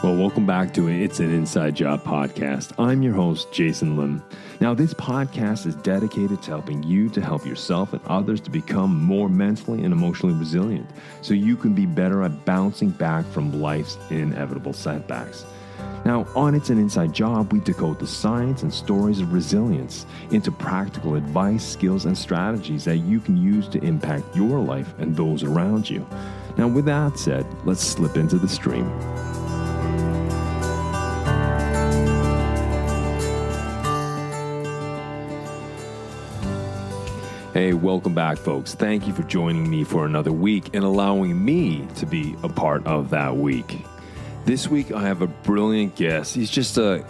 Well, welcome back to It's an Inside Job podcast. I'm your host, Jason Lim. Now, this podcast is dedicated to helping you to help yourself and others to become more mentally and emotionally resilient so you can be better at bouncing back from life's inevitable setbacks. Now, on It's an Inside Job, we decode the science and stories of resilience into practical advice, skills, and strategies that you can use to impact your life and those around you. Now, with that said, let's slip into the stream. Hey, welcome back, folks. Thank you for joining me for another week and allowing me to be a part of that week. This week, I have a brilliant guest. He's just a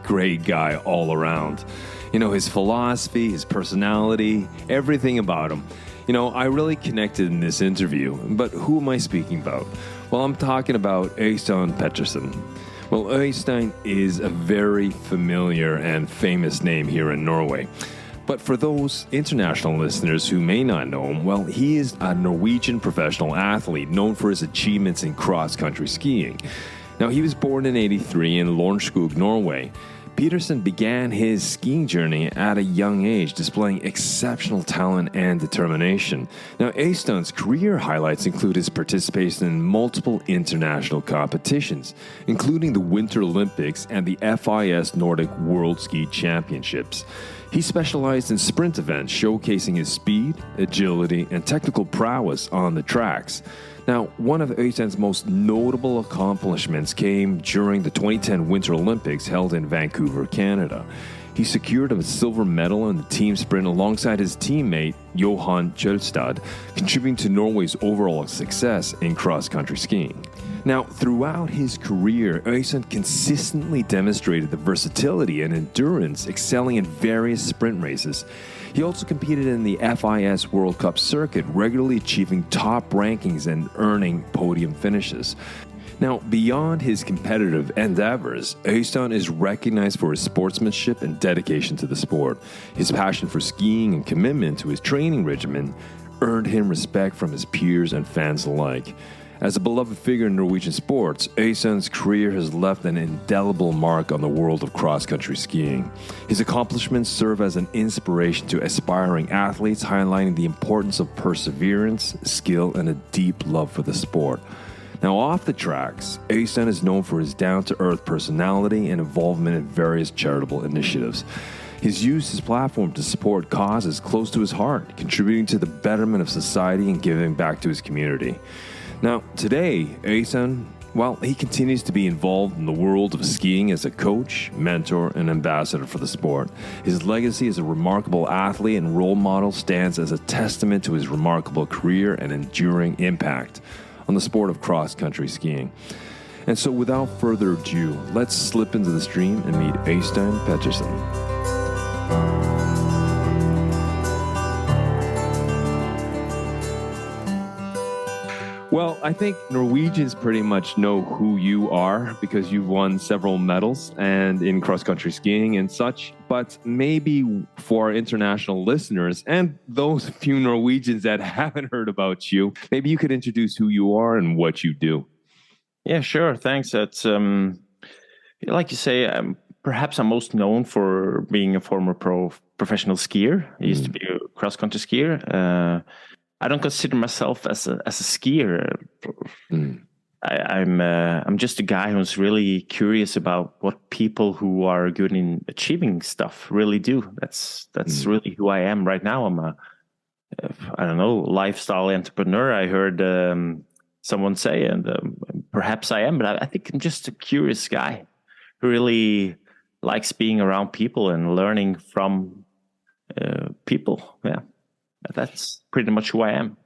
great guy all around. You know, his philosophy, his personality, everything about him. You know, I really connected in this interview. But who am I speaking about? Well, I'm talking about Øystein Pettersen. Well, Øystein is a very familiar and famous name here in Norway. But for those international listeners who may not know him, well, he is a Norwegian professional athlete known for his achievements in cross-country skiing. Now, he was born in 1983 in Linderud, Norway. Pettersen began his skiing journey at a young age, displaying exceptional talent and determination. Now, Øystein's career highlights include his participation in multiple international competitions, including the Winter Olympics and the FIS Nordic World Ski Championships. He specialized in sprint events, showcasing his speed, agility, and technical prowess on the tracks. Now, one of Øystein's most notable accomplishments came during the 2010 Winter Olympics held in Vancouver, Canada. He secured a silver medal in the team sprint alongside his teammate Johan Kjølstad, contributing to Norway's overall success in cross-country skiing. Now, throughout his career, Øystein consistently demonstrated the versatility and endurance, excelling in various sprint races. He also competed in the FIS World Cup circuit, regularly achieving top rankings and earning podium finishes. Now, beyond his competitive endeavors, Øystein is recognized for his sportsmanship and dedication to the sport. His passion for skiing and commitment to his training regimen earned him respect from his peers and fans alike. As a beloved figure in Norwegian sports, Øystein's career has left an indelible mark on the world of cross-country skiing. His accomplishments serve as an inspiration to aspiring athletes, highlighting the importance of perseverance, skill, and a deep love for the sport. Now, off the tracks, Øystein is known for his down-to-earth personality and involvement in various charitable initiatives. He's used his platform to support causes close to his heart, contributing to the betterment of society and giving back to his community. Now, today, Øystein, well, he continues to be involved in the world of skiing as a coach, mentor, and ambassador for the sport. His legacy as a remarkable athlete and role model stands as a testament to his remarkable career and enduring impact on the sport of cross-country skiing. And so, without further ado, let's slip into the stream and meet Øystein Pettersen. Well, I think Norwegians pretty much know who you are because you've won several medals and in cross-country skiing and such. But maybe for our international listeners and those few Norwegians that haven't heard about you, maybe you could introduce who you are and what you do. Yeah, sure. Thanks. That's like you say, perhaps I'm most known for being a former professional skier. I used to be a cross-country skier. I don't consider myself as a skier. I'm just a guy who's really curious about what people who are good in achieving stuff really do. That's really who I am right now. I'm a lifestyle entrepreneur. I heard someone say, and perhaps I am, but I think I'm just a curious guy who really likes being around people and learning from people. Yeah. That's pretty much who I am.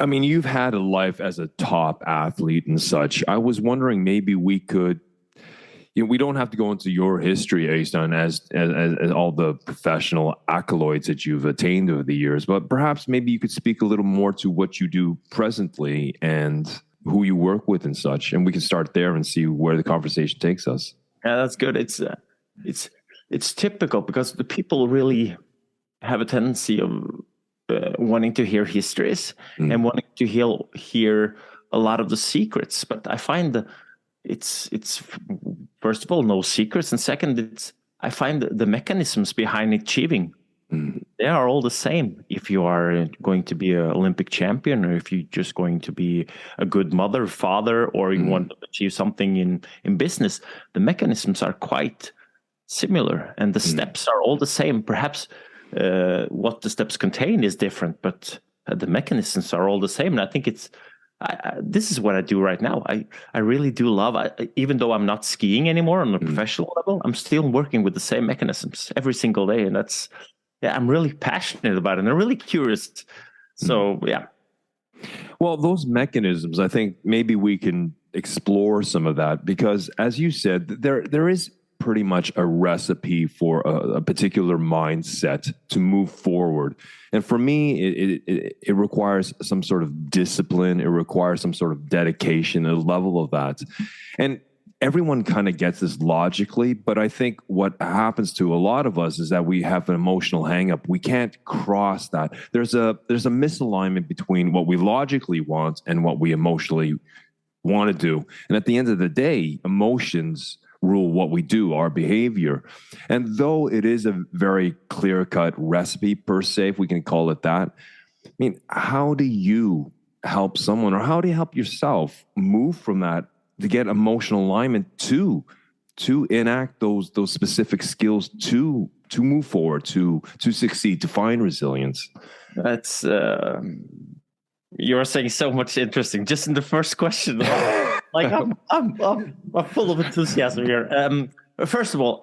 I mean, you've had a life as a top athlete and such. I was wondering maybe we could, we don't have to go into your history, Øystein, as all the professional accolades that you've attained over the years, but perhaps maybe you could speak a little more to what you do presently and who you work with and such, and we can start there and see where the conversation takes us. Yeah, that's good. It's typical because the people really have a tendency of wanting to hear histories and wanting to hear a lot of the secrets. But I find it's first of all no secrets, and second, I find the mechanisms behind achieving. They are all the same. If you are going to be an Olympic champion, or if you're just going to be a good mother, father, or you want to achieve something in business, the mechanisms are quite similar, and the steps are all the same. Perhaps what the steps contain is different, but the mechanisms are all the same. And I think this is what I do right now. I really do love, even though I'm not skiing anymore on a professional level, I'm still working with the same mechanisms every single day. And I'm really passionate about it, and I'm really curious. So, yeah. Well, those mechanisms, I think maybe we can explore some of that, because as you said, there is pretty much a recipe for a particular mindset to move forward. And for me, it requires some sort of discipline. It requires some sort of dedication, a level of that. And everyone kind of gets this logically, but I think what happens to a lot of us is that we have an emotional hang-up. We can't cross that. There's a misalignment between what we logically want and what we emotionally want to do. And at the end of the day, emotions rule what we do, our behavior. And though it is a very clear-cut recipe per se, if we can call it that, I mean, how do you help someone, or how do you help yourself move from that to get emotional alignment to enact those specific skills to move forward, to succeed, to find resilience? That's you're saying so much interesting just in the first question. Like I'm full of enthusiasm here. First of all,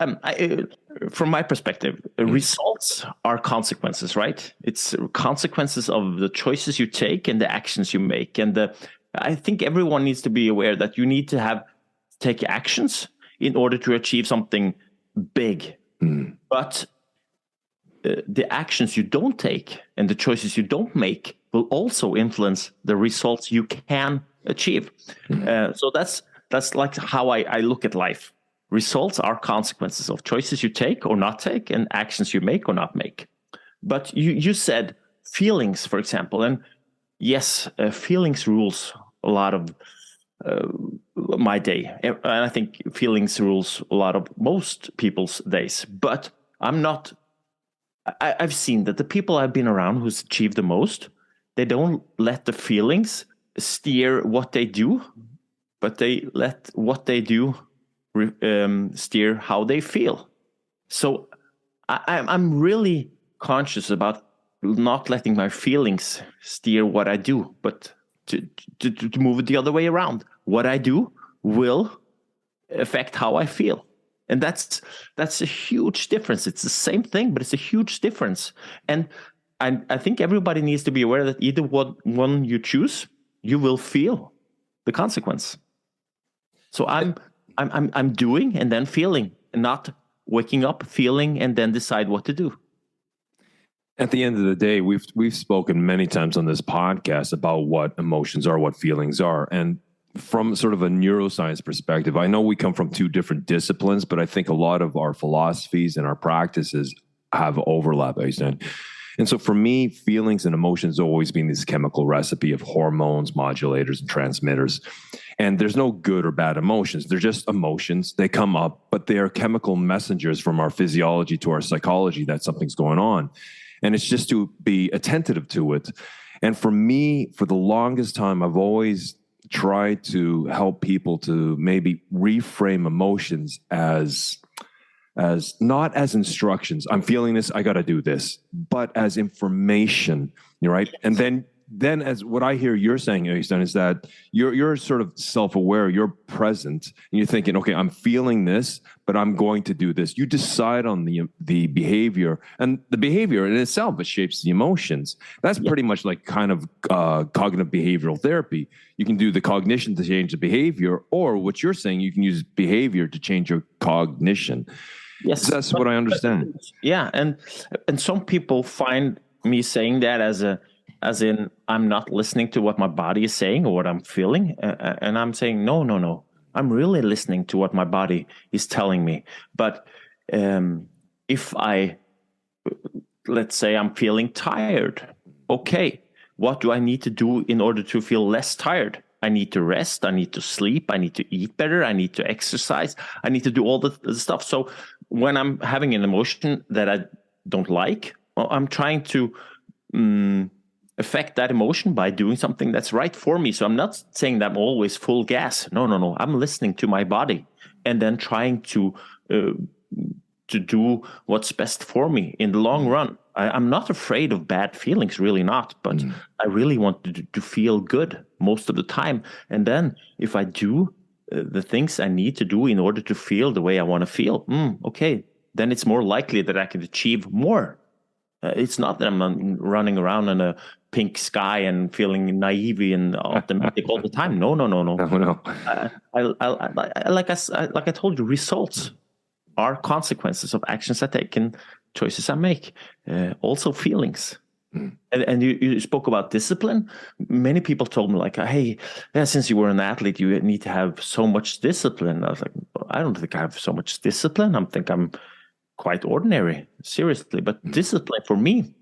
from my perspective, results are consequences, right? It's consequences of the choices you take and the actions you make. And I think everyone needs to be aware that you need to take actions in order to achieve something big. But the actions you don't take and the choices you don't make will also influence the results you can achieve. So that's like how I look at life. Results are consequences of choices you take or not take, and actions you make or not make. But you said feelings, for example, and yes, feelings rules a lot of my day, and I think feelings rules a lot of most people's days. But I've seen that the people I've been around who's achieved the most, they don't let the feelings steer what they do, but they let what they do steer how they feel. So I'm really conscious about not letting my feelings steer what I do, but to move it the other way around. What I do will affect how I feel. And that's a huge difference. It's the same thing, but it's a huge difference. And I think everybody needs to be aware that either one you choose, you will feel the consequence. So I'm doing and then feeling, and not waking up, feeling, and then decide what to do. At the end of the day, we've spoken many times on this podcast about what emotions are, what feelings are. And from sort of a neuroscience perspective, I know we come from two different disciplines, but I think a lot of our philosophies and our practices have overlap, Øystein. And so for me, feelings and emotions have always been this chemical recipe of hormones, modulators, and transmitters. And there's no good or bad emotions. They're just emotions. They come up, but they are chemical messengers from our physiology to our psychology that something's going on. And it's just to be attentive to it. And for me, for the longest time, I've always tried to help people to maybe reframe emotions as not as instructions. I'm feeling this, I got to do this, but as information, right? And then as what I hear you're saying, Øystein, is that you're sort of self-aware, you're present, and you're thinking, okay, I'm feeling this, but I'm going to do this. You decide on the behavior, and the behavior in itself, it shapes the emotions. That's pretty much like kind of cognitive behavioral therapy. You can do the cognition to change the behavior, or what you're saying, you can use behavior to change your cognition. Yes, that's what I understand. Yeah, and some people find me saying that as in I'm not listening to what my body is saying or what I'm feeling, and I'm saying no. I'm really listening to what my body is telling me. But if let's say I'm feeling tired, okay, what do I need to do in order to feel less tired? I need to rest, I need to sleep, I need to eat better, I need to exercise, I need to do all the stuff. So when I'm having an emotion that I don't like, well, I'm trying to affect that emotion by doing something that's right for me. So I'm not saying that I'm always full gas. No. I'm listening to my body and then trying to do what's best for me in the long run. I'm not afraid of bad feelings, really not, but I really want to feel good most of the time. And then if I do the things I need to do in order to feel the way I want to feel, okay, then it's more likely that I can achieve more. It's not that I'm running around in a pink sky and feeling naive and optimistic all the time. No. No. Like I told you, results are consequences of actions I take and choices I make. Also feelings. And you spoke about discipline. Many people told me like, hey, since you were an athlete, you need to have so much discipline. I was like, I don't think I have so much discipline. I think I'm quite ordinary, seriously. But discipline for me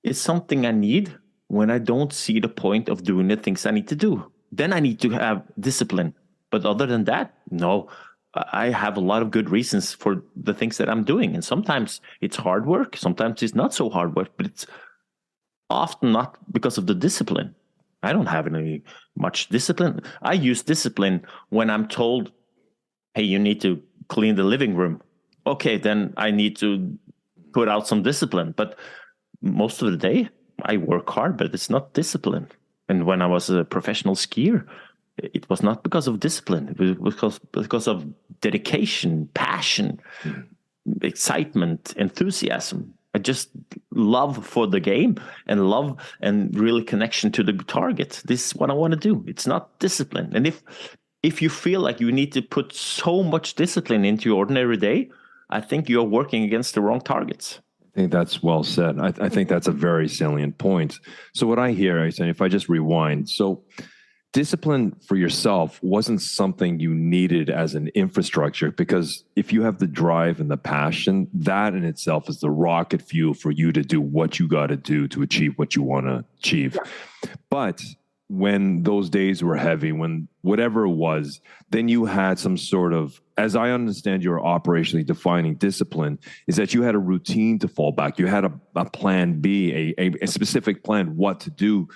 is something I need when I don't see the point of doing the things I need to do. Then I need to have discipline. But other than that, no. I have a lot of good reasons for the things that I'm doing. And sometimes it's hard work. Sometimes it's not so hard work, but it's often not because of the discipline. I don't have any much discipline. I use discipline when I'm told, hey, you need to clean the living room. Okay, then I need to put out some discipline. But most of the day, I work hard, but it's not discipline. And when I was a professional skier, it was not because of discipline. It was because of dedication, passion, excitement, enthusiasm. I just love for the game and love and really connection to the target. This is what I want to do. It's not discipline. And if you feel like you need to put so much discipline into your ordinary day, I think you're working against the wrong targets. I think that's well said. I think that's a very salient point. So what I hear, Øystein, if I just rewind, so discipline for yourself wasn't something you needed as an infrastructure, because if you have the drive and the passion, that in itself is the rocket fuel for you to do what you got to do to achieve what you want to achieve. Yeah. But when those days were heavy, when whatever it was, then you had some sort of, as I understand your operationally defining discipline, is that you had a routine to fall back. You had a plan B, a specific plan what to do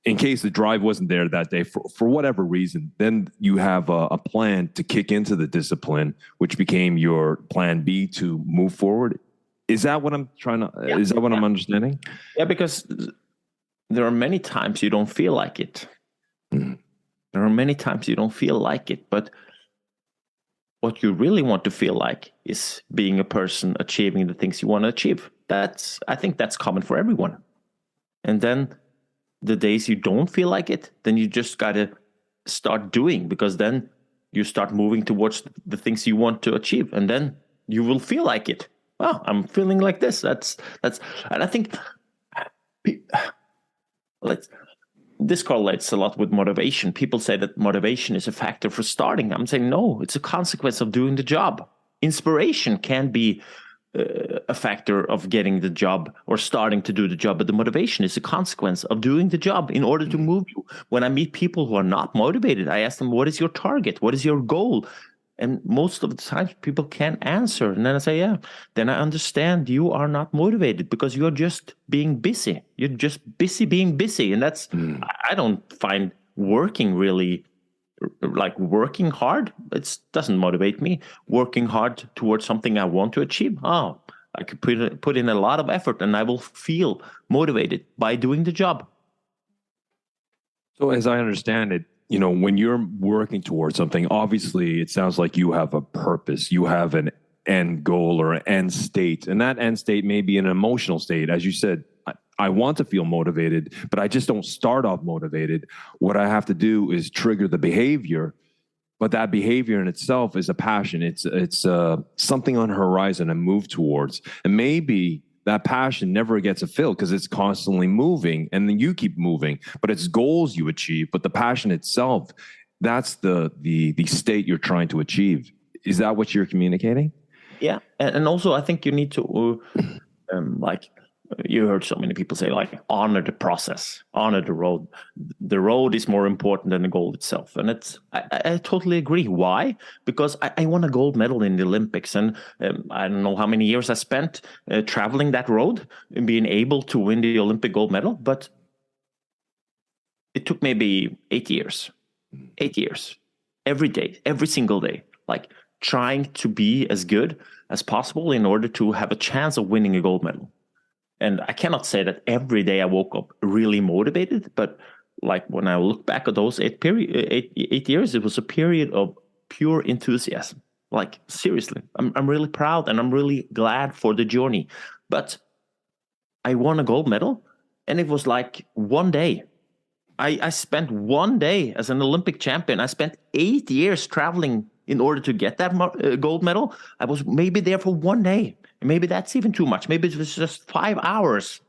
in case the drive wasn't there that day for whatever reason. Then you have a plan to kick into the discipline, which became your plan B to move forward. Is that what I'm trying to, is that what I'm understanding? Yeah, because there are many times you don't feel like it. There are many times you don't feel like it, but what you really want to feel like is being a person achieving the things you want to achieve. I think that's common for everyone. And then the days you don't feel like it, then you just got to start doing, because then you start moving towards the things you want to achieve. And then you will feel like it. Well, I'm feeling like this. That's, and I think this correlates a lot with motivation. People say that motivation is a factor for starting. I'm saying, no, it's a consequence of doing the job. Inspiration can be a factor of getting the job or starting to do the job, but the motivation is a consequence of doing the job in order to move you. When I meet people who are not motivated, I ask them, what is your target? What is your goal? And most of the time people can't answer. And then I say, then I understand you are not motivated because you're just being busy. You're just busy being busy. And that's, I don't find working really, like working hard, it doesn't motivate me. Working hard towards something I want to achieve, I could put in a lot of effort and I will feel motivated by doing the job. So as I understand it, when you're working towards something, obviously it sounds like you have a purpose, you have an end goal or an end state, and that end state may be an emotional state. As you said, I want to feel motivated, but I just don't start off motivated. What I have to do is trigger the behavior, but that behavior in itself is a passion. It's something on the horizon I move towards. And maybe that passion never gets fulfilled because it's constantly moving, and then you keep moving, but it's goals you achieve. But the passion itself, that's the state you're trying to achieve. Is that what you're communicating? Yeah. And also I think you need to you heard so many people say, like, honor the process, honor the road. The road is more important than the goal itself. And I totally agree. Why? Because I won a gold medal in the Olympics, and I don't know how many years I spent traveling that road and being able to win the Olympic gold medal, but it took maybe 8 years. 8 years. Every day, every single day, like trying to be as good as possible in order to have a chance of winning a gold medal. And I cannot say that every day I woke up really motivated, but like when I look back at those 8 years, it was a period of pure enthusiasm. Like, seriously, I'm really proud and I'm really glad for the journey. But I won a gold medal, and it was like one day. I spent one day as an Olympic champion. I spent 8 years traveling in order to get that gold medal. I was maybe there for one day. Maybe that's even too much. Maybe it was just 5 hours.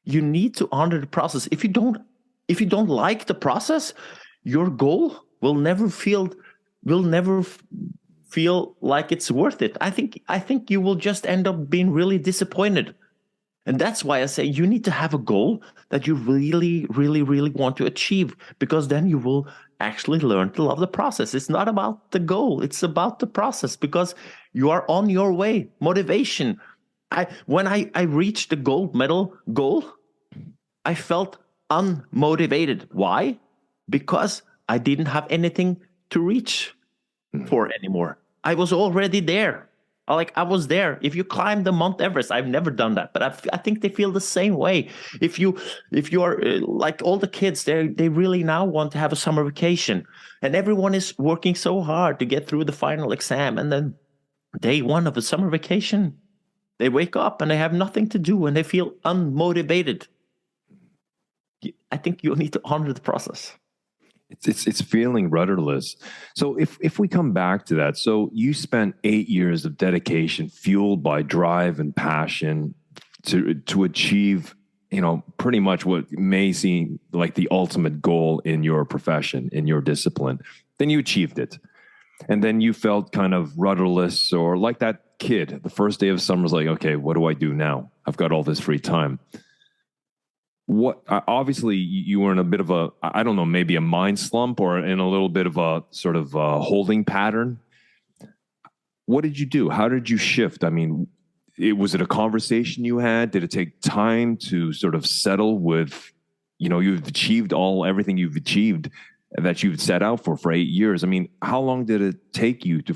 You need to honor the process. If you don't like the process, your goal will never feel like it's worth it. I think you will just end up being really disappointed. And that's why I say you need to have a goal that you really, really, really want to achieve, because then you will actually learn to love the process. It's not about the goal. It's about the process, because you are on your way. Motivation. When I reached the gold medal goal, I felt unmotivated. Why? Because I didn't have anything to reach for anymore. I was already there. I was there. If you climb the Mount Everest, I've never done that, but I think they feel the same way. If you are like all the kids, they really now want to have a summer vacation, and everyone is working so hard to get through the final exam, and then day one of the summer vacation, they wake up and they have nothing to do and they feel unmotivated. I think you need to honor the process. It's feeling rudderless. So if we come back to that, so you spent 8 years of dedication, fueled by drive and passion, to achieve, pretty much what may seem like the ultimate goal in your profession, in your discipline. Then you achieved it, and then you felt kind of rudderless, or like that kid. The first day of summer was like, okay, what do I do now? I've got all this free time. What obviously you were in a bit of a, I don't know, maybe a mind slump, or in a little bit of a sort of a holding pattern. What did you do? How did you shift? I mean, was it a conversation you had? Did it take time to sort of settle with, you've achieved everything you've achieved that you've set out for 8 years? I mean, how long did it take you to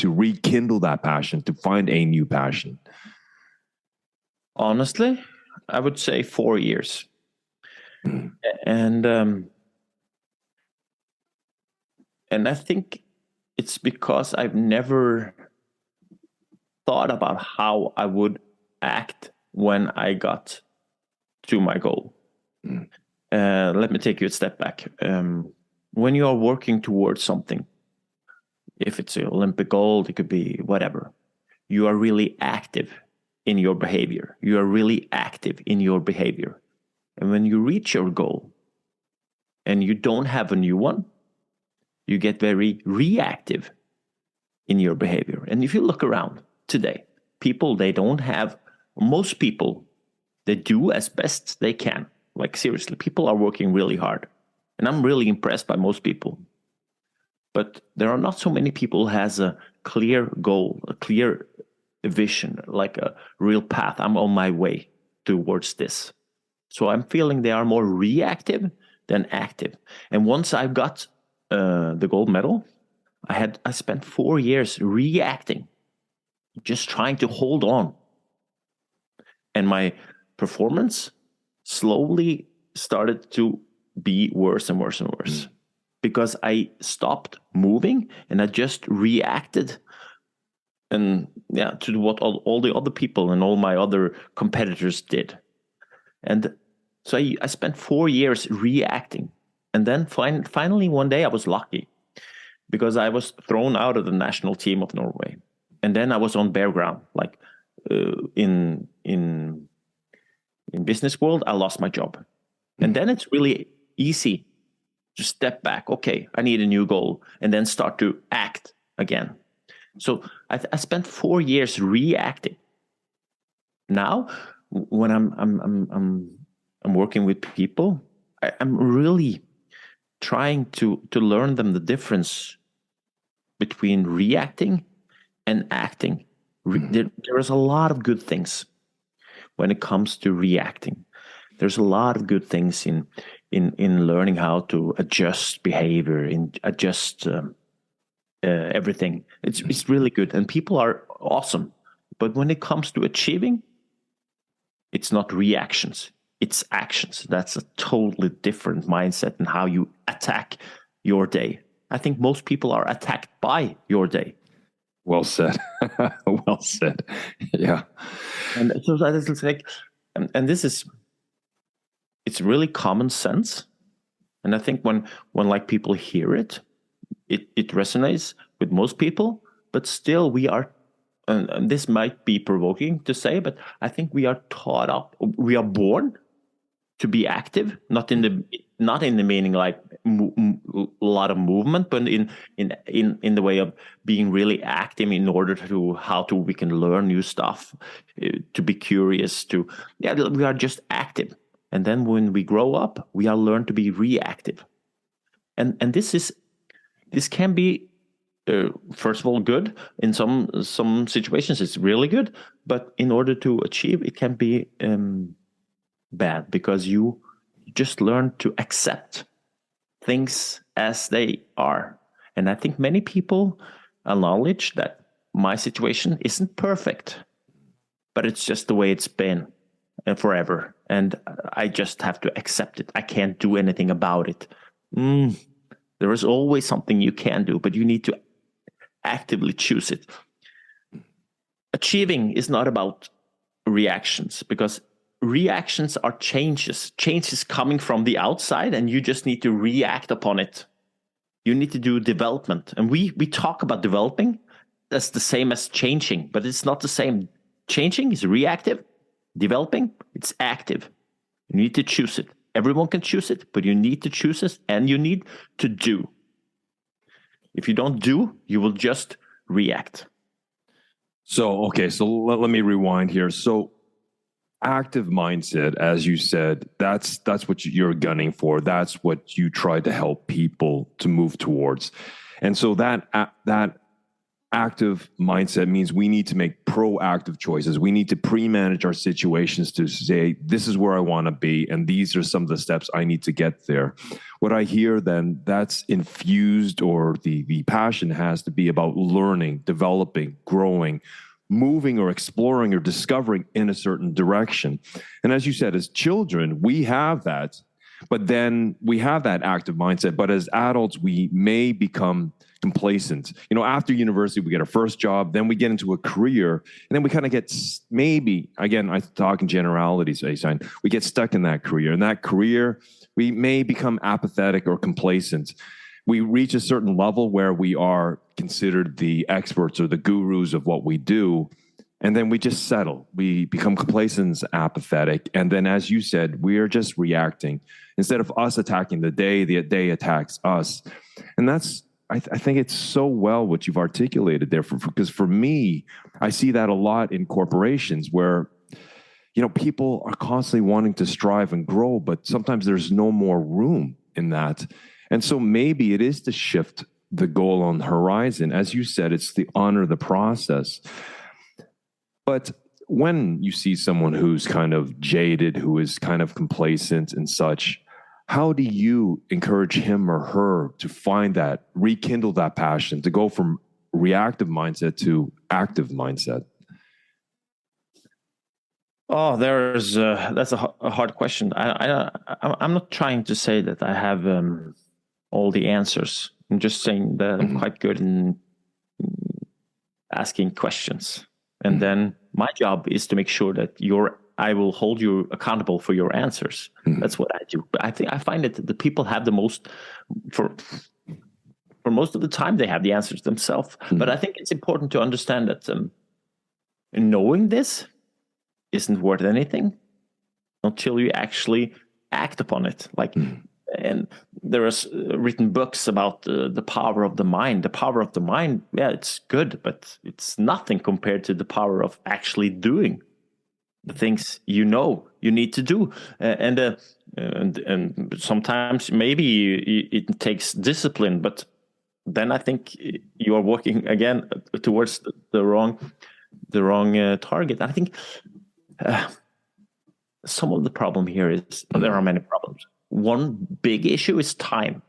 rekindle that passion, to find a new passion? Honestly, I would say 4 years. And I think it's because I've never thought about how I would act when I got to my goal. Let me take you a step back. When you are working towards something, if it's an Olympic goal, it could be whatever, you are really active in your behavior. You are really active in your behavior. And when you reach your goal and you don't have a new one, you get very reactive in your behavior. And if you look around today, most people, they do as best they can. Like, seriously, people are working really hard. And I'm really impressed by most people. But there are not so many people who has a clear goal, a clear vision, like a real path. I'm on my way towards this. So I'm feeling they are more reactive than active. And once I got the gold medal, I spent 4 years reacting, just trying to hold on. And my performance slowly started to be worse and worse and worse, because I stopped moving and I just reacted. And to what all the other people and all my other competitors did. And so I spent 4 years reacting. And then finally one day I was lucky, because I was thrown out of the national team of Norway. And then I was on bare ground. Like in business world, I lost my job. And then it's really easy to step back. Okay, I need a new goal. And then start to act again. So I spent 4 years reacting. Now, when I'm working with people, I'm really trying to learn them the difference between reacting and acting. There is a lot of good things when it comes to reacting. There's a lot of good things in learning how to adjust behavior, in adjust everything. It's really good, and people are awesome. But when it comes to achieving, it's not reactions, it's actions. That's a totally different mindset in how you attack your day. I think most people are attacked by your day. Well said. Well said. Yeah. And so that is like, and this is, it's really common sense. And I think when like people hear it, it resonates with most people, but still we are, and this might be provoking to say, but I think we are taught up, we are born to be active, not in the meaning like a lot of movement, but in the way of being really active in order to we can learn new stuff, to be curious, we are just active. And then when we grow up, we are learned to be reactive. And this can be, first of all, good. In some situations, it's really good. But in order to achieve, it can be bad, because you just learn to accept things as they are. And I think many people acknowledge that my situation isn't perfect, but it's just the way it's been forever. And I just have to accept it. I can't do anything about it. There is always something you can do, but you need to actively choose it. Achieving is not about reactions, because reactions are changes coming from the outside, and you just need to react upon it. You need to do development. And we talk about developing. That's the same as changing, but it's not the same. Changing is reactive. Developing, it's active. You need to choose it. Everyone can choose it, but you need to choose it, and you need to do. If you don't do, you will just react. So, okay, so let me rewind here. So, active mindset, as you said, that's what you're gunning for. That's what you try to help people to move towards. And so that active mindset means we need to make proactive choices. We need to pre-manage our situations to say, this is where I want to be, and these are some of the steps I need to get there. What I hear then, that's infused, or the passion has to be about learning, developing, growing, moving or exploring or discovering in a certain direction. And as you said, as children, we have that, but then we have that active mindset. But as adults, we may become complacent. You know, after university, we get our first job, then we get into a career, and then we kind of get, maybe, again, I talk in generalities, Øystein, we get stuck in that career. In that career, we may become apathetic or complacent. We reach a certain level where we are considered the experts or the gurus of what we do, and then we just settle. We become complacent, apathetic, and then, as you said, we are just reacting. Instead of us attacking the day attacks us. And that's, I think it's so well what you've articulated there, because for me, I see that a lot in corporations where, you know, people are constantly wanting to strive and grow, but sometimes there's no more room in that. And so maybe it is to shift the goal on the horizon. As you said, it's to honor the process. But when you see someone who's kind of jaded, who is kind of complacent and such, how do you encourage him or her to find that, rekindle that passion, to go from reactive mindset to active mindset? Oh, that's a hard question. I'm not trying to say that I have all the answers. I'm just saying that I'm quite good in asking questions. And then my job is to make sure that I will hold you accountable for your answers. That's what I do. But I find that the people have the most, for most of the time, they have the answers themselves. But I think it's important to understand that knowing this isn't worth anything until you actually act upon it. Like, and there is written books about the power of the mind. The power of the mind, yeah, it's good, but it's nothing compared to the power of actually doing. the things you know you need to do, and sometimes maybe it takes discipline, but then I think you are working again towards the wrong target. I think some of the problem here is there are many problems. One big issue is time.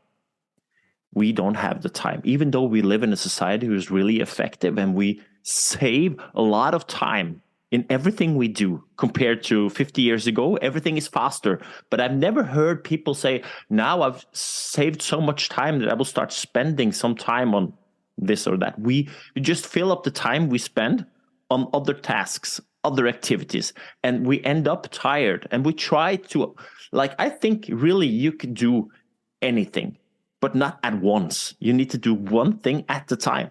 We don't have the time, even though we live in a society who is really effective and we save a lot of time in everything we do compared to 50 years ago. Everything is faster, but I've never heard people say, now I've saved so much time that I will start spending some time on this or that. We just fill up the time we spend on other tasks, other activities, and we end up tired. And we try to, like, I think really you can do anything, but not at once. You need to do one thing at a time.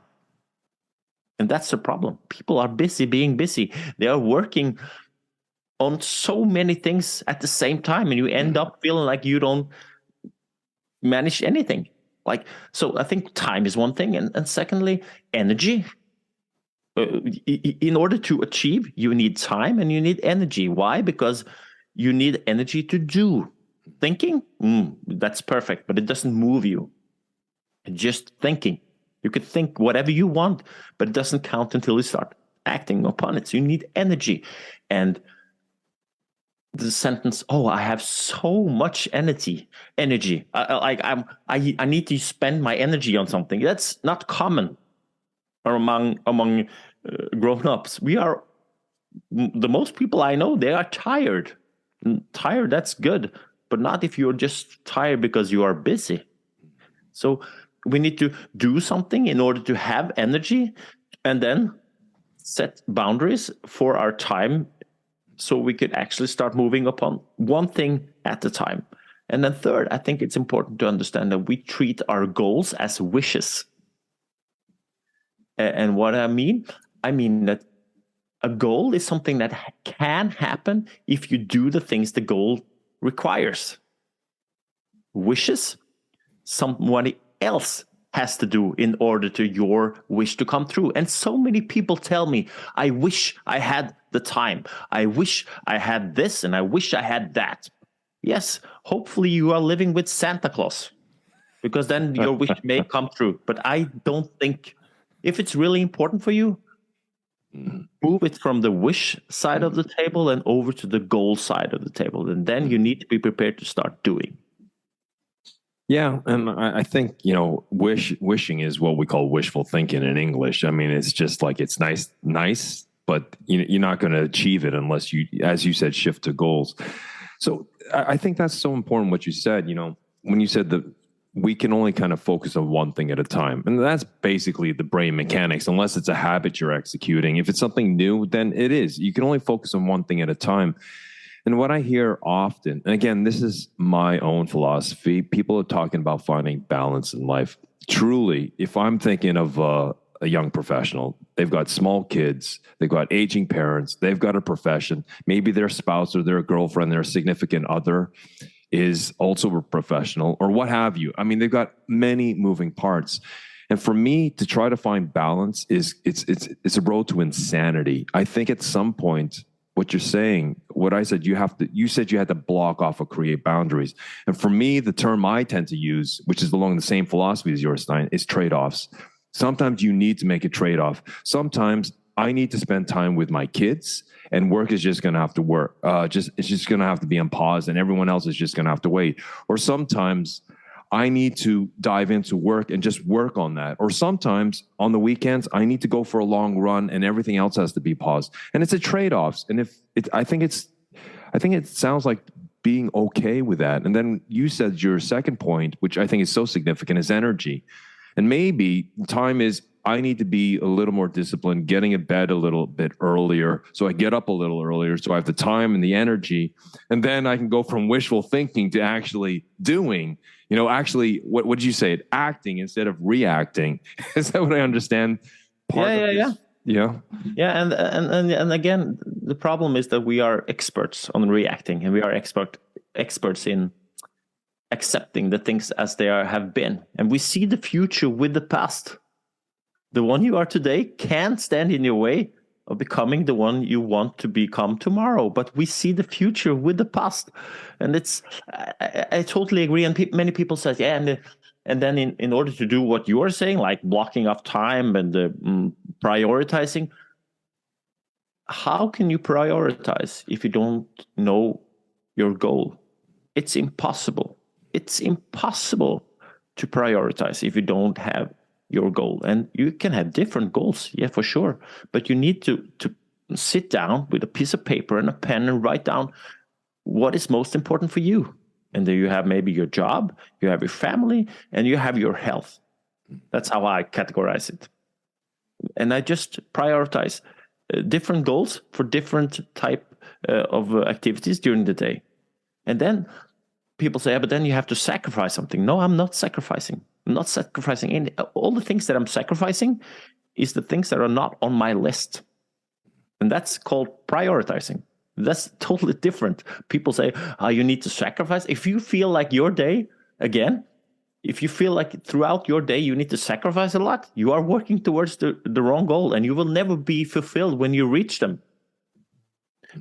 And that's the problem. People are busy being busy. They are working on so many things at the same time, and you end up feeling like you don't manage anything. Like, so I think time is one thing. And secondly, energy. In order to achieve, you need time and you need energy. Why? Because you need energy to do. Thinking, that's perfect, but it doesn't move you. Just thinking. You could think whatever you want, but it doesn't count until you start acting upon it. So you need energy. And the sentence, "Oh, I have so much energy. I need to spend my energy on something." That's not common among grown-ups. We are, the most people I know, they are tired. Tired, that's good, but not if you're just tired because you are busy. So we need to do something in order to have energy, and then set boundaries for our time so we could actually start moving upon one thing at a time. And then third, I think it's important to understand that we treat our goals as wishes. And what I mean that a goal is something that can happen if you do the things the goal requires. Wishes, somebody else has to do in order to your wish to come through. And so many people tell me, I wish I had the time. I wish I had this, and I wish I had that. Yes, hopefully you are living with Santa Claus, because then your wish may come true. But I don't think, if it's really important for you, move it from the wish side of the table and over to the goal side of the table. And then you need to be prepared to start doing. Yeah, and I think, wishing is what we call wishful thinking in English. I mean, it's just like, it's nice, but you're not going to achieve it unless you, as you said, shift to goals. So I think that's so important what you said, when you said that we can only kind of focus on one thing at a time. And that's basically the brain mechanics, unless it's a habit you're executing. If it's something new, then it is. You can only focus on one thing at a time. And what I hear often, and again, this is my own philosophy, people are talking about finding balance in life. Truly, if I'm thinking of a young professional, they've got small kids, they've got aging parents, they've got a profession, maybe their spouse or their girlfriend, their significant other is also a professional, or what have you. I mean, they've got many moving parts. And for me to try to find balance it's a road to insanity. I think at some point, what you're saying, what I said, you said you had to block off or create boundaries. And for me, the term I tend to use, which is along the same philosophy as yours, Øystein, is trade-offs. Sometimes you need to make a trade-off. Sometimes I need to spend time with my kids, and work is just going to have to work. It's just going to have to be on pause, and everyone else is just going to have to wait. Or sometimes I need to dive into work and just work on that. Or sometimes on the weekends, I need to go for a long run, and everything else has to be paused. And it's a trade-offs. And I think it sounds like being okay with that. And then you said your second point, which I think is so significant, is energy. And maybe time is, I need to be a little more disciplined, getting in bed a little bit earlier, so I get up a little earlier, so I have the time and the energy. And then I can go from wishful thinking to actually doing, actually, what did you say? Acting instead of reacting. Is that what I understand? Yeah. Yeah. Yeah, and again, the problem is that we are experts on reacting, and we are experts in accepting the things as they have been. And we see the future with the past. The one you are today can't stand in your way of becoming the one you want to become tomorrow, but we see the future with the past. And I totally agree. And many people say, yeah, and then in order to do what you are saying, like blocking off time and prioritizing, how can you prioritize if you don't know your goal? It's impossible. It's impossible to prioritize if you don't have your goal. And you can have different goals, yeah, for sure. But you need to sit down with a piece of paper and a pen and write down what is most important for you. And then you have maybe your job, you have your family, and you have your health. That's how I categorize it. And I just prioritize different goals for different type of activities during the day. And then people say, yeah, but then you have to sacrifice something. No, I'm not sacrificing. I'm not sacrificing any. All the things that I'm sacrificing is the things that are not on my list. And that's called prioritizing. That's totally different. People say, you need to sacrifice. If you feel like your day, again, if you feel like throughout your day you need to sacrifice a lot, you are working towards the wrong goal, and you will never be fulfilled when you reach them.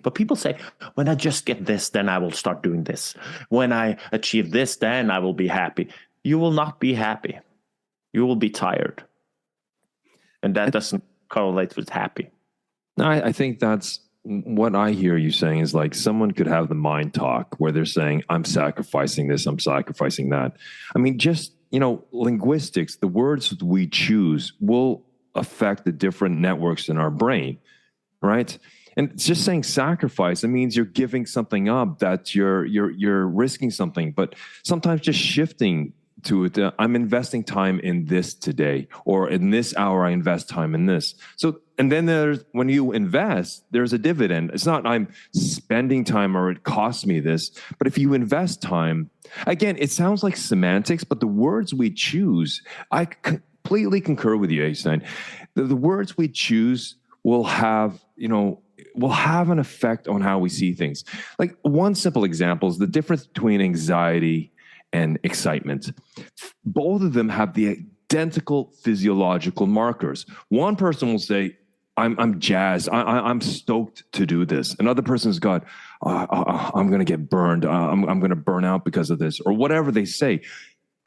But people say, when I just get this, then I will start doing this. When I achieve this, then I will be happy. You will not be happy. You will be tired. And that doesn't correlate with happy. No, I think that's what I hear you saying is like someone could have the mind talk where they're saying, I'm sacrificing this, I'm sacrificing that. I mean, just, linguistics, the words we choose will affect the different networks in our brain, right? And just saying sacrifice, it means you're giving something up, that you're risking something. But sometimes just shifting to it, I'm investing time in this today, or in this hour, I invest time in this. So, and then when you invest, there's a dividend. It's not I'm spending time or it costs me this, but if you invest time, again, it sounds like semantics, but the words we choose, I completely concur with you, Øystein. The words we choose will have an effect on how we see things. Like one simple example is the difference between anxiety and excitement. Both of them have the identical physiological markers. One person will say, I'm jazzed. I'm stoked to do this. Another person's got, I'm going to get burned. I'm going to burn out because of this, or whatever they say.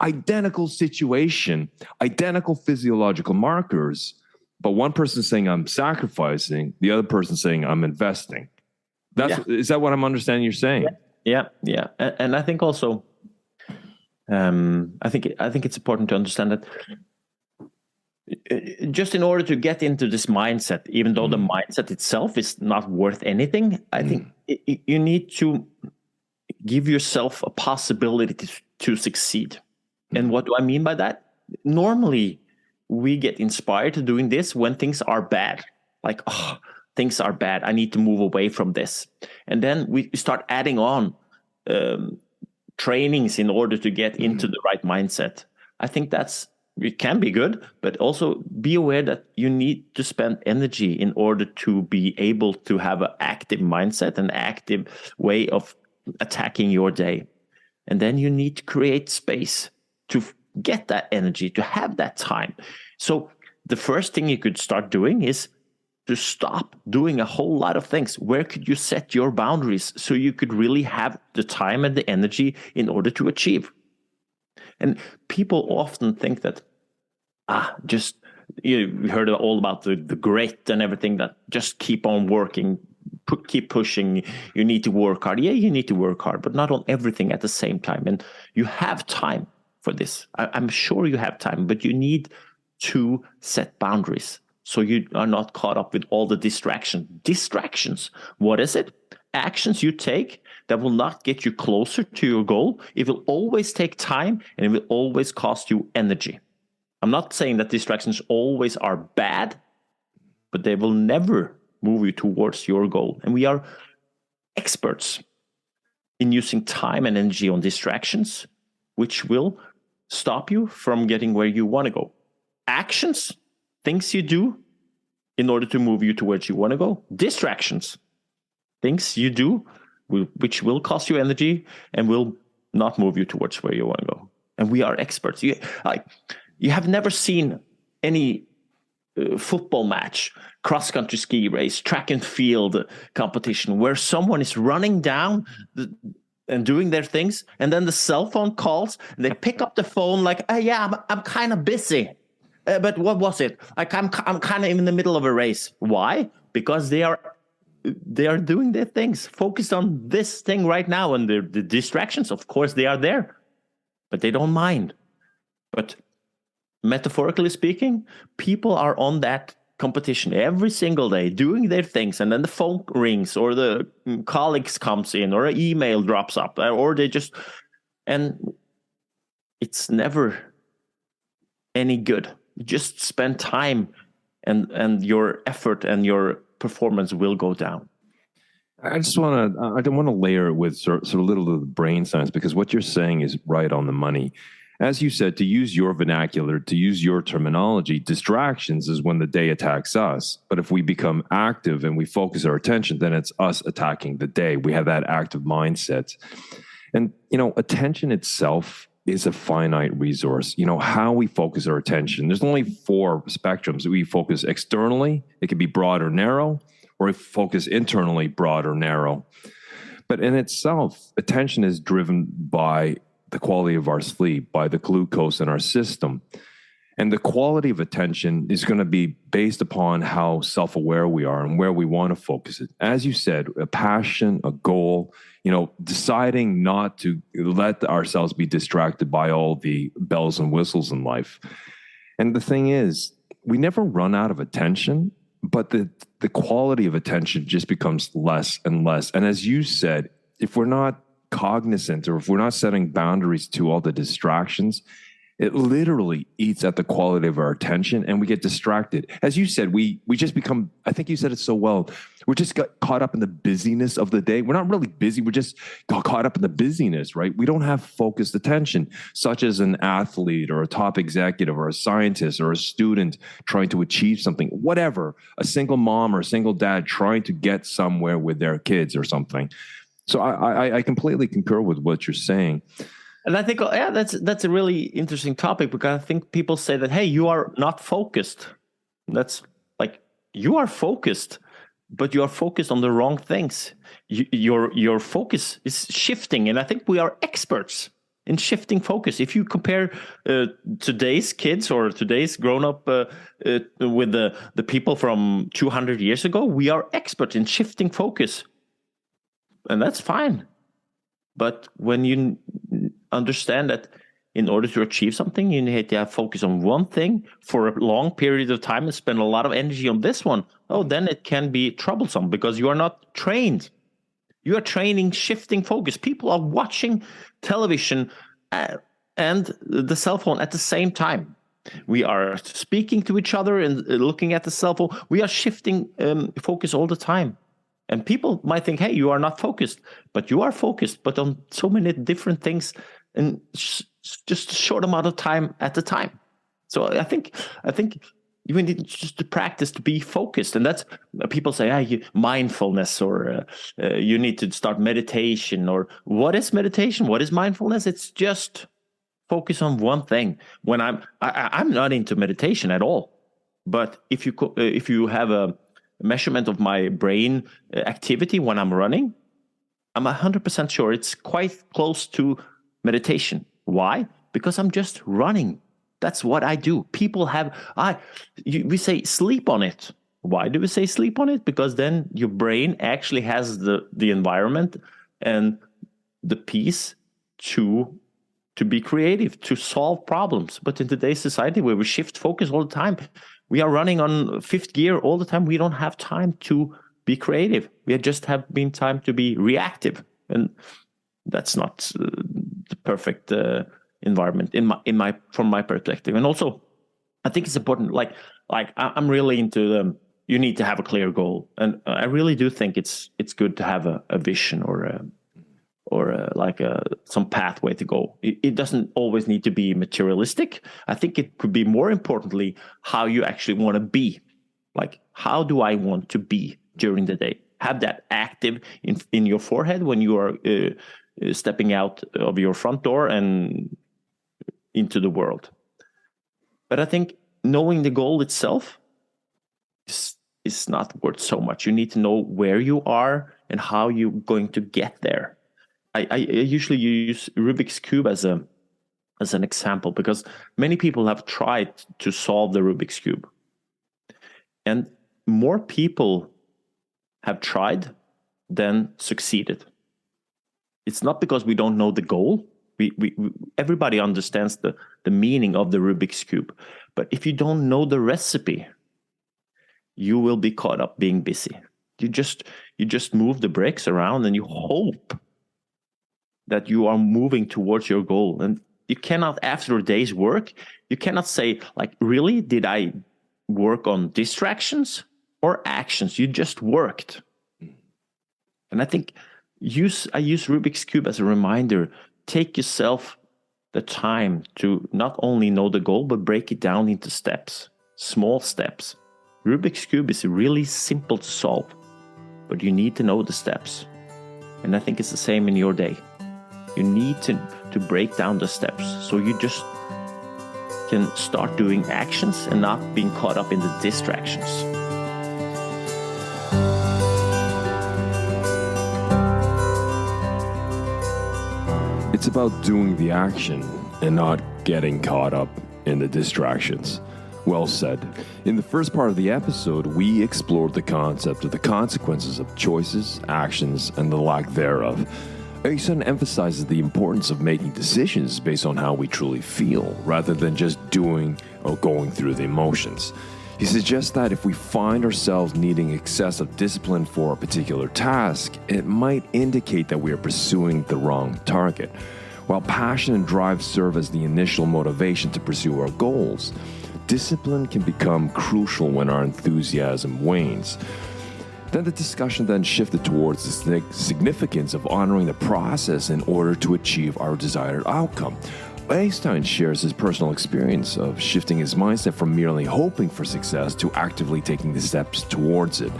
Identical situation, identical physiological markers. But one person's saying I'm sacrificing, the other person's saying I'm investing. Is that what I'm understanding you're saying? Yeah. And I think also, I think it's important to understand that just in order to get into this mindset, even though the mindset itself is not worth anything, I think you need to give yourself a possibility to succeed. And what do I mean by that? Normally, we get inspired to doing this when things are bad. Like, things are bad. I need to move away from this. And then we start adding on trainings in order to get into the right mindset. I think it can be good, but also be aware that you need to spend energy in order to be able to have an active mindset, an active way of attacking your day. And then you need to create space to get that energy, to have that time. So the first thing you could start doing is to stop doing a whole lot of things. Where could you set your boundaries so you could really have the time and the energy in order to achieve? And people often think that, we heard all about the grit and everything, that just keep on working, keep pushing, you need to work hard. Yeah, you need to work hard, but not on everything at the same time. And you have time for this. I'm sure you have time, but you need to set boundaries so you are not caught up with all the distractions. What is it? Actions you take that will not get you closer to your goal. It will always take time, and it will always cost you energy. I'm not saying that distractions always are bad, but they will never move you towards your goal. And we are experts in using time and energy on distractions, which will stop you from getting where you want to go. Actions, things you do in order to move you towards you want to go. Distractions, things you do which will cost you energy and will not move you towards where you want to go. And we are experts. You have never seen any football match, cross-country ski race, track and field competition, where someone is running down and doing their things, and then the cell phone calls, and they pick up the phone like, yeah, I'm kind of busy. But what was it? Like, I'm kind of in the middle of a race. Why? Because they are doing their things, focused on this thing right now, and the distractions, of course, they are there, but they don't mind. But metaphorically speaking, people are on that competition every single day, doing their things, and then the phone rings, or the colleagues comes in, or an email drops up, or they just, and it's never any good. You just spend time, and your effort and your performance will go down. I don't want to layer it with sort of a little of the brain science, because what you're saying is right on the money. As you said, to use your vernacular, to use your terminology, distractions is when the day attacks us. But if we become active and we focus our attention, then it's us attacking the day. We have that active mindset. And, attention itself is a finite resource. How we focus our attention. There's only 4 spectrums. We focus externally. It can be broad or narrow, or we focus internally, broad or narrow. But in itself, attention is driven by the quality of our sleep, by the glucose in our system. And the quality of attention is going to be based upon how self-aware we are and where we want to focus it. As you said, a passion, a goal, deciding not to let ourselves be distracted by all the bells and whistles in life. And the thing is, we never run out of attention, but the quality of attention just becomes less and less. And as you said, if we're not cognizant, or if we're not setting boundaries to all the distractions, it literally eats at the quality of our attention, and we get distracted. As you said, we just become, I think you said it so well, we just got caught up in the busyness of the day. We're not really busy, we just got caught up in the busyness, right? We don't have focused attention, such as an athlete or a top executive or a scientist or a student trying to achieve something, whatever, a single mom or a single dad trying to get somewhere with their kids or something. So I completely concur with what you're saying. And I think, that's a really interesting topic, because I think people say that, hey, you are not focused. That's like, you are focused, but you are focused on the wrong things. Your focus is shifting, and I think we are experts in shifting focus. If you compare today's kids or today's grown-up with the people from 200 years ago, we are experts in shifting focus. And that's fine. But when you understand that in order to achieve something, you need to have focus on one thing for a long period of time and spend a lot of energy on this one, then it can be troublesome, because you are not trained. You are training shifting focus. People are watching television and the cell phone at the same time. We are speaking to each other and looking at the cell phone. We are shifting focus all the time. And people might think, hey, you are not focused, but you are focused, but on so many different things in just a short amount of time at a time. So I think you need just to practice to be focused. And that's, people say, mindfulness, or you need to start meditation, or what is meditation? What is mindfulness? It's just focus on one thing. When I'm not into meditation at all, but if you have a measurement of my brain activity when I'm running, I'm 100% sure it's quite close to meditation. Why? Because I'm just running. That's what I do. People we say sleep on it. Why do we say sleep on it? Because then your brain actually has the environment and the peace to be creative, to solve problems. But in today's society, where we shift focus all the time, we are running on 5th gear all the time. We don't have time to be creative. We just have been time to be reactive, and that's not the perfect environment from my perspective. And also, I think it's important. Like I'm really into you need to have a clear goal, and I really do think it's good to have a vision or some pathway to go. It doesn't always need to be materialistic. I think it could be more importantly how you actually want to be. Like, how do I want to be during the day? Have that active in your forehead when you are stepping out of your front door and into the world. But I think knowing the goal itself is not worth so much. You need to know where you are and how you're going to get there. I usually use Rubik's Cube as an example, because many people have tried to solve the Rubik's Cube. And more people have tried than succeeded. It's not because we don't know the goal. Everybody understands the meaning of the Rubik's Cube. But if you don't know the recipe, you will be caught up being busy. You just move the bricks around and you hope that you are moving towards your goal. And you cannot, after a day's work, you cannot say, like, really, did I work on distractions or actions? You just worked. And I think I use Rubik's Cube as a reminder. Take yourself the time to not only know the goal, but break it down into steps, small steps. Rubik's Cube is really simple to solve, but you need to know the steps. And I think it's the same in your day. You need to break down the steps so you just can start doing actions and not being caught up in the distractions. It's about doing the action and not getting caught up in the distractions. Well said. In the first part of the episode, we explored the concept of the consequences of choices, actions, and the lack thereof. Øystein emphasizes the importance of making decisions based on how we truly feel, rather than just doing or going through the emotions. He suggests that if we find ourselves needing excessive discipline for a particular task, it might indicate that we are pursuing the wrong target. While passion and drive serve as the initial motivation to pursue our goals, discipline can become crucial when our enthusiasm wanes. Then the discussion then shifted towards the significance of honoring the process in order to achieve our desired outcome. Øystein shares his personal experience of shifting his mindset from merely hoping for success to actively taking the steps towards it.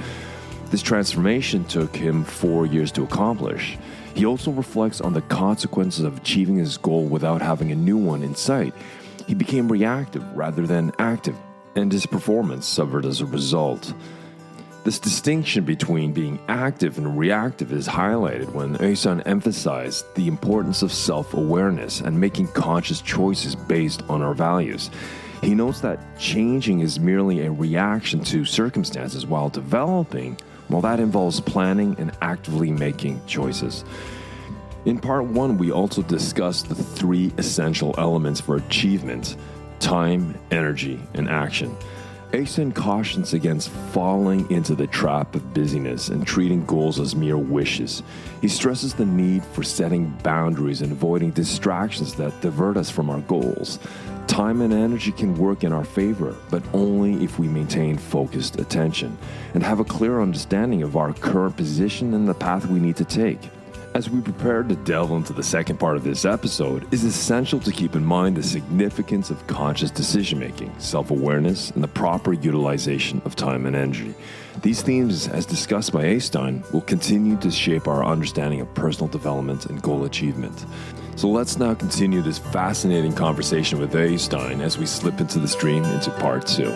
This transformation took him 4 years to accomplish. He also reflects on the consequences of achieving his goal without having a new one in sight. He became reactive rather than active, and his performance suffered as a result. This distinction between being active and reactive is highlighted when Øystein emphasized the importance of self-awareness and making conscious choices based on our values. He notes that changing is merely a reaction to circumstances, while developing, well, that involves planning and actively making choices. In part 1, we also discussed the 3 essential elements for achievement: time, energy, and action. Øystein cautions against falling into the trap of busyness and treating goals as mere wishes. He stresses the need for setting boundaries and avoiding distractions that divert us from our goals. Time and energy can work in our favor, but only if we maintain focused attention and have a clear understanding of our current position and the path we need to take. As we prepare to delve into the second part of this episode, it is essential to keep in mind the significance of conscious decision-making, self-awareness, and the proper utilization of time and energy. These themes, as discussed by Øystein, will continue to shape our understanding of personal development and goal achievement. So let's now continue this fascinating conversation with Øystein as we slip into the stream into part 2.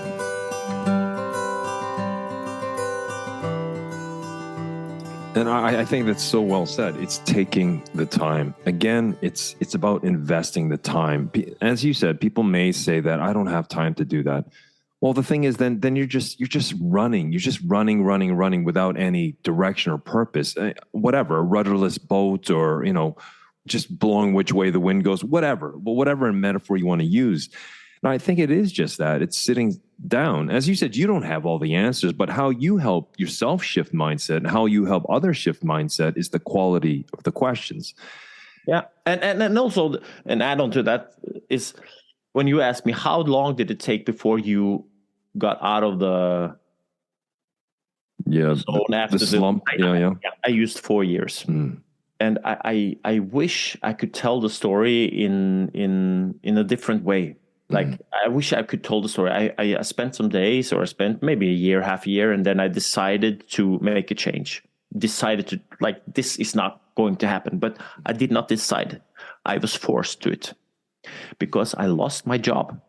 And I think that's so well said. It's taking the time. Again, it's about investing the time. As you said, people may say that I don't have time to do that. Well, the thing is, then you're just running. You're just running without any direction or purpose. Whatever, a rudderless boat, or just blowing which way the wind goes. Whatever metaphor you want to use. And I think it is just that. It's sitting down. As you said, you don't have all the answers, but how you help yourself shift mindset and how you help others shift mindset is the quality of the questions. Yeah. And also an add-on to that is when you asked me, how long did it take before you got out of the zone after the slump? I used 4 years. And I wish I could tell the story in a different way. Like, I wish I could tell the story. I spent some days, or I spent maybe a year, half a year, and then I decided to make a change. Decided to, like, this is not going to happen. But I did not decide. I was forced to it because I lost my job.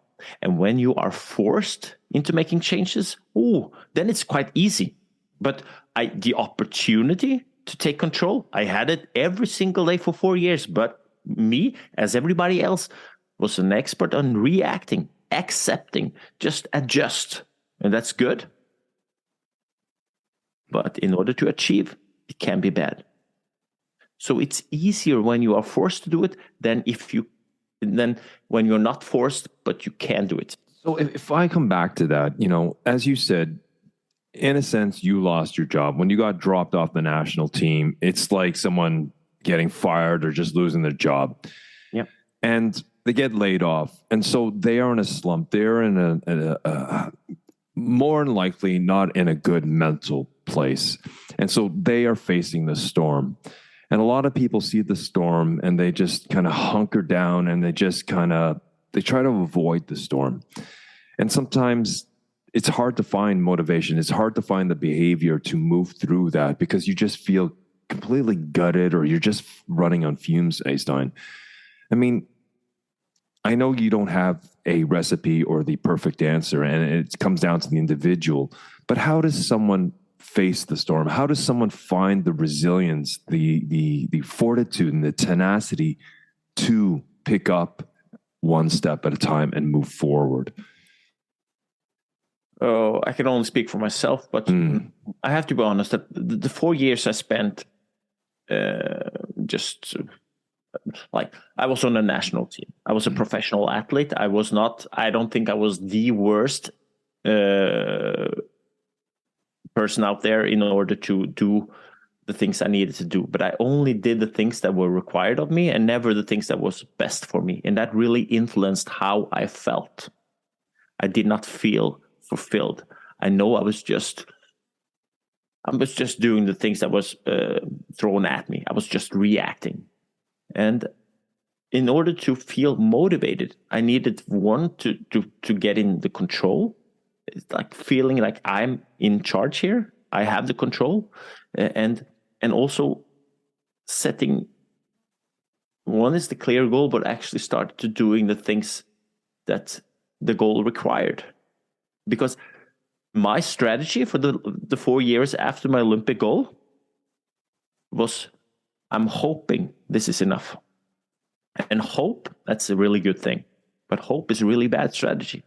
And when you are forced into making changes, then it's quite easy. But the opportunity to take control, I had it every single day for 4 years. But me, as everybody else, was an expert on reacting, accepting, just adjust. And that's good. But in order to achieve, it can be bad. So it's easier when you are forced to do it than when you're not forced, but you can do it. So if I come back to that, as you said, in a sense, you lost your job. When you got dropped off the national team, it's like someone getting fired or just losing their job. Yeah. And they get laid off. And so they are in a slump. They're in a more than likely not in a good mental place. And so they are facing the storm. And a lot of people see the storm and they just kind of hunker down and they try to avoid the storm. And sometimes it's hard to find motivation. It's hard to find the behavior to move through that because you just feel completely gutted or you're just running on fumes, Øystein. I mean, I know you don't have a recipe or the perfect answer and it comes down to the individual, but how does someone face the storm? How does someone find the resilience, the fortitude and the tenacity to pick up one step at a time and move forward? Oh, I can only speak for myself, but I have to be honest that the 4 years I spent I was on a national team. I was a professional athlete. I don't think I was the worst person out there in order to do the things I needed to do. But I only did the things that were required of me and never the things that was best for me. And that really influenced how I felt. I did not feel fulfilled. I know I was just doing the things that was thrown at me. I was just reacting. And in order to feel motivated, I needed to get in the control. It's like feeling like I'm in charge here. I have the control, and also setting. One is the clear goal, but actually start to doing the things that the goal required. Because my strategy for the 4 years after my Olympic goal was, I'm hoping this is enough. And hope, that's a really good thing. But hope is a really bad strategy.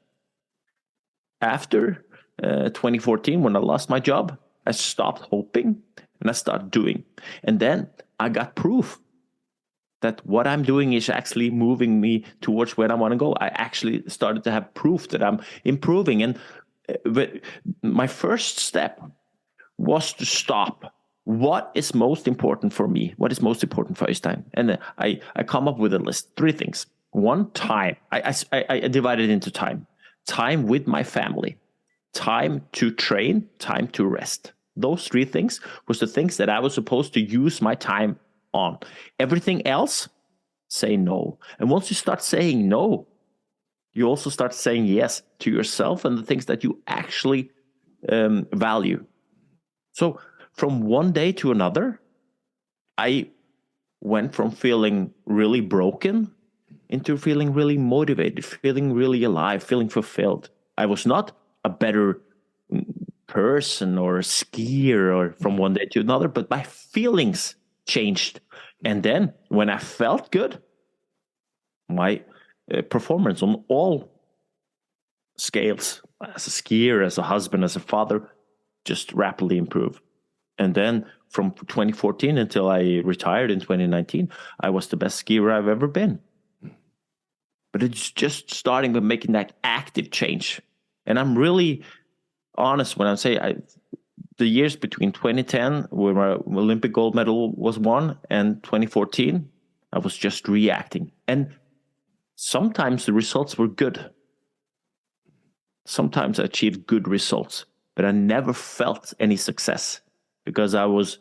After 2014, when I lost my job, I stopped hoping and I started doing. And then I got proof that what I'm doing is actually moving me towards where I want to go. I actually started to have proof that I'm improving. And my first step was to stop. What is most important for me? What is most important for Øystein? And I come up with a list, 3 things. One, time. I divided it into time. Time with my family. Time to train. Time to rest. Those 3 things was the things that I was supposed to use my time on. Everything else, say no. And once you start saying no, you also start saying yes to yourself and the things that you actually value. So from one day to another, I went from feeling really broken into feeling really motivated, feeling really alive, feeling fulfilled. I was not a better person or a skier or from one day to another, but my feelings changed. And then when I felt good, my performance on all scales, as a skier, as a husband, as a father, just rapidly improved. And then from 2014 until I retired in 2019, I was the best skier I've ever been. But it's just starting with making that active change. And I'm really honest when I say the years between 2010, where my Olympic gold medal was won, and 2014, I was just reacting. And sometimes the results were good. Sometimes I achieved good results, but I never felt any success because I was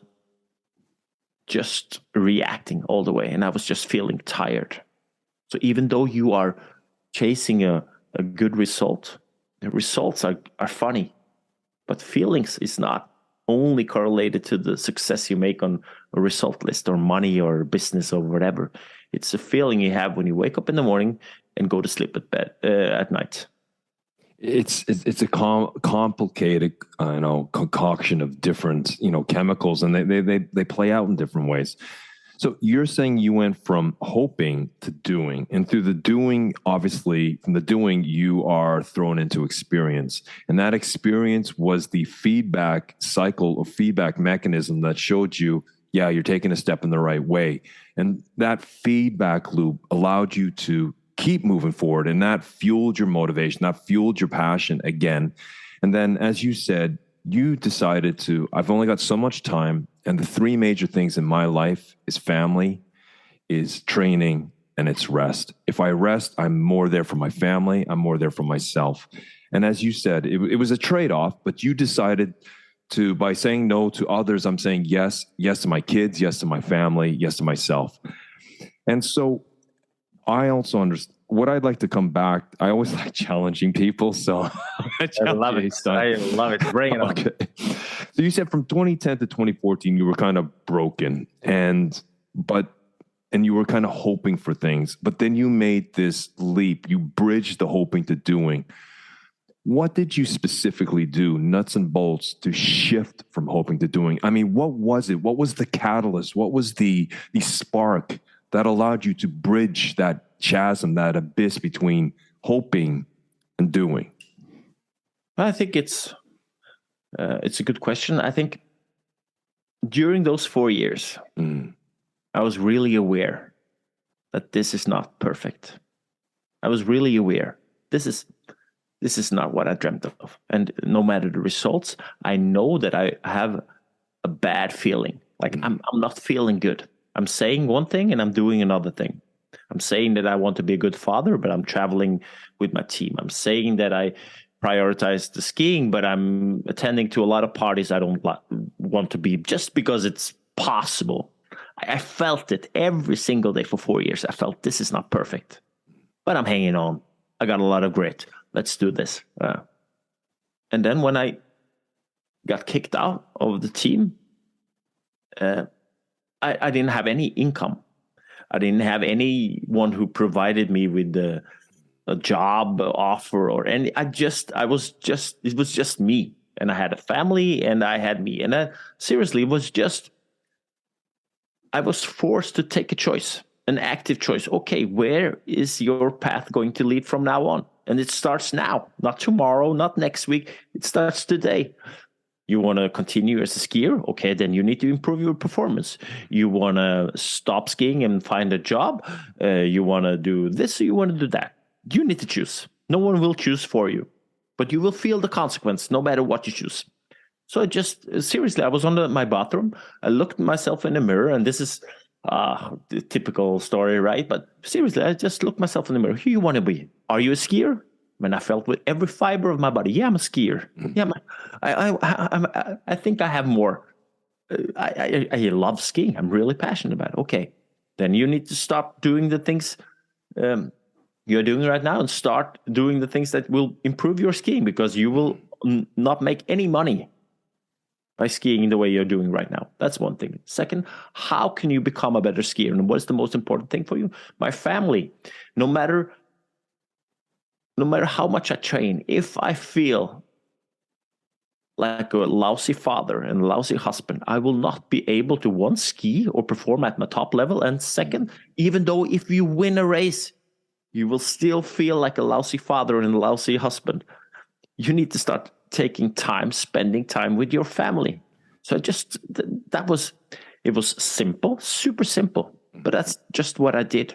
just reacting all the way and I was just feeling tired. So even though you are chasing a good result, the results are funny, but feelings is not only correlated to the success you make on a result list or money or business or whatever. It's a feeling you have when you wake up in the morning and go to sleep at night. It's a complicated, concoction of different, chemicals, and they play out in different ways. So you're saying you went from hoping to doing, and through the doing, obviously, from the doing, you are thrown into experience. And that experience was the feedback cycle or feedback mechanism that showed you, yeah, you're taking a step in the right way. And that feedback loop allowed you to keep moving forward, and that fueled your motivation, that fueled your passion again. And then, as you said, you decided to, I've only got so much time, and the three major things in my life is family, is training, and it's rest. If I rest, I'm more there for my family, I'm more there for myself. And as you said, it was a trade-off, but you decided to, by saying no to others, I'm saying yes to my kids, yes to my family, yes to myself. And so I also understand what I'd like to come back. I always like challenging people. So I love it. I love it. Bring it on. Okay. So you said from 2010 to 2014, you were kind of broken and you were kind of hoping for things, but then you made this leap. You bridged the hoping to doing. What did you specifically do, nuts and bolts, to shift from hoping to doing? I mean, what was it? What was the catalyst? What was the spark that allowed you to bridge that chasm, that abyss between hoping and doing? I think it's a good question. I think during those 4 years, I was really aware that this is not perfect. I was really aware this is not what I dreamt of. And no matter the results, I know that I have a bad feeling. Like I'm not feeling good. I'm saying one thing and I'm doing another thing. I'm saying that I want to be a good father, but I'm traveling with my team. I'm saying that I prioritize the skiing, but I'm attending to a lot of parties I don't want to be just because it's possible. I felt it every single day for 4 years. I felt this is not perfect, but I'm hanging on. I got a lot of grit. Let's do this. And then when I got kicked out of the team, I didn't have any income. I didn't have anyone who provided me with a job offer or any. It was just me, and I had a family, and I had me, and seriously, I was forced to take a choice, an active choice. Okay, where is your path going to lead from now on? And it starts now, not tomorrow, not next week. It starts today. You want to continue as a skier? Okay, then you need to improve your performance. You want to stop skiing and find a job? You want to do this or you want to do that? You need to choose. No one will choose for you, but you will feel the consequence no matter what you choose. So seriously, I was on my bathroom. I looked at myself in the mirror, and this is the typical story, right? But seriously, I just looked myself in the mirror. Who you want to be? Are you a skier? And I felt with every fiber of my body, yeah, I'm a skier. Yeah, I think I have more. I love skiing. I'm really passionate about it. Okay, then you need to stop doing the things you're doing right now and start doing the things that will improve your skiing, because you will not make any money by skiing the way you're doing right now. That's one thing. Second, how can you become a better skier? And what is the most important thing for you? My family. No matter how much I train, if I feel like a lousy father and a lousy husband, I will not be able to, one, ski or perform at my top level. And second, even though if you win a race, you will still feel like a lousy father and a lousy husband. You need to start taking time, spending time with your family. So it was simple, super simple, but that's just what I did.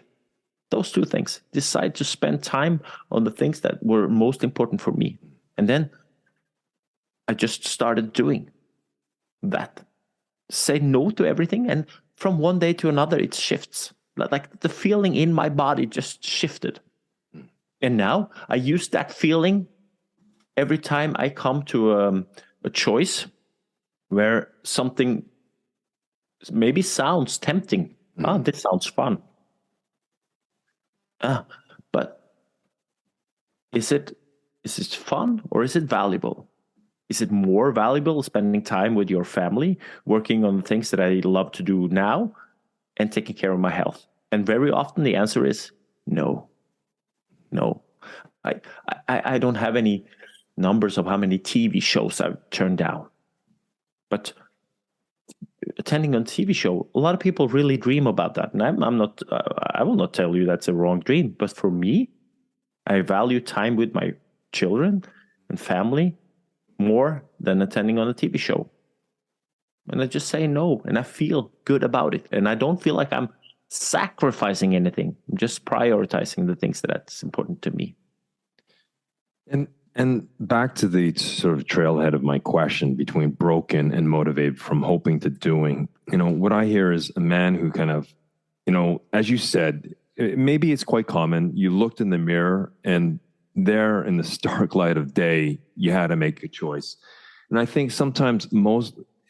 Those two things. Decide to spend time on the things that were most important for me. And then I just started doing that. Say no to everything. And from one day to another, it shifts. Like the feeling in my body just shifted. And now I use that feeling every time I come to a choice where something maybe sounds tempting. This sounds fun. But is it fun or is it valuable? Is it more valuable spending time with your family, working on the things that I love to do now, and taking care of my health? And very often the answer is no. No, I don't have any numbers of how many TV shows I've turned down. But attending a TV show, a lot of people really dream about that. And I'm not, I will not tell you that's a wrong dream. But for me, I value time with my children and family more than attending on a TV show. And I just say no, and I feel good about it. And I don't feel like I'm sacrificing anything. I'm just prioritizing the things that's important to me. And back to the sort of trailhead of my question between broken and motivated, from hoping to doing, what I hear is a man who kind of, as you said, maybe it's quite common. You looked in the mirror and there in the stark light of day, you had to make a choice. And I think sometimes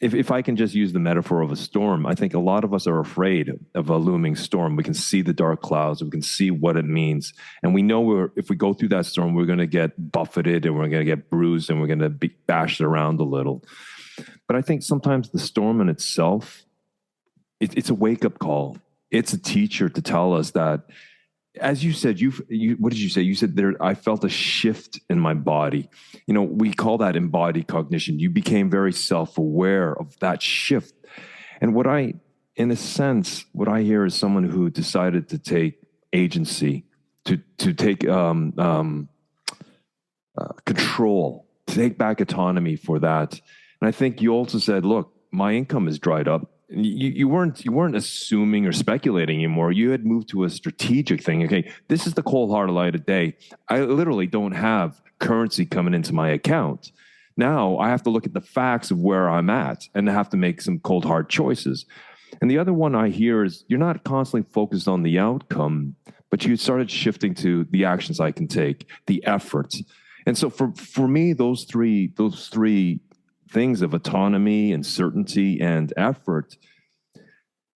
if I can just use the metaphor of a storm, I think a lot of us are afraid of a looming storm. We can see the dark clouds, we can see what it means. And we know if we go through that storm, we're going to get buffeted and we're going to get bruised and we're going to be bashed around a little. But I think sometimes the storm in itself, it's a wake-up call. It's a teacher to tell us that, as you said, what did you say? You said I felt a shift in my body. We call that embodied cognition. You became very self-aware of that shift. And in a sense, what I hear is someone who decided to take agency, to take control, to take back autonomy for that. And I think you also said, look, my income is dried up. You weren't assuming or speculating anymore. You had moved to a strategic thing. Okay, this is the cold hard light of day. I literally don't have currency coming into my account. Now I have to look at the facts of where I'm at and I have to make some cold hard choices. And the other one I hear is you're not constantly focused on the outcome, but you started shifting to the actions I can take, the efforts. And so for me, those three things of autonomy and certainty and effort,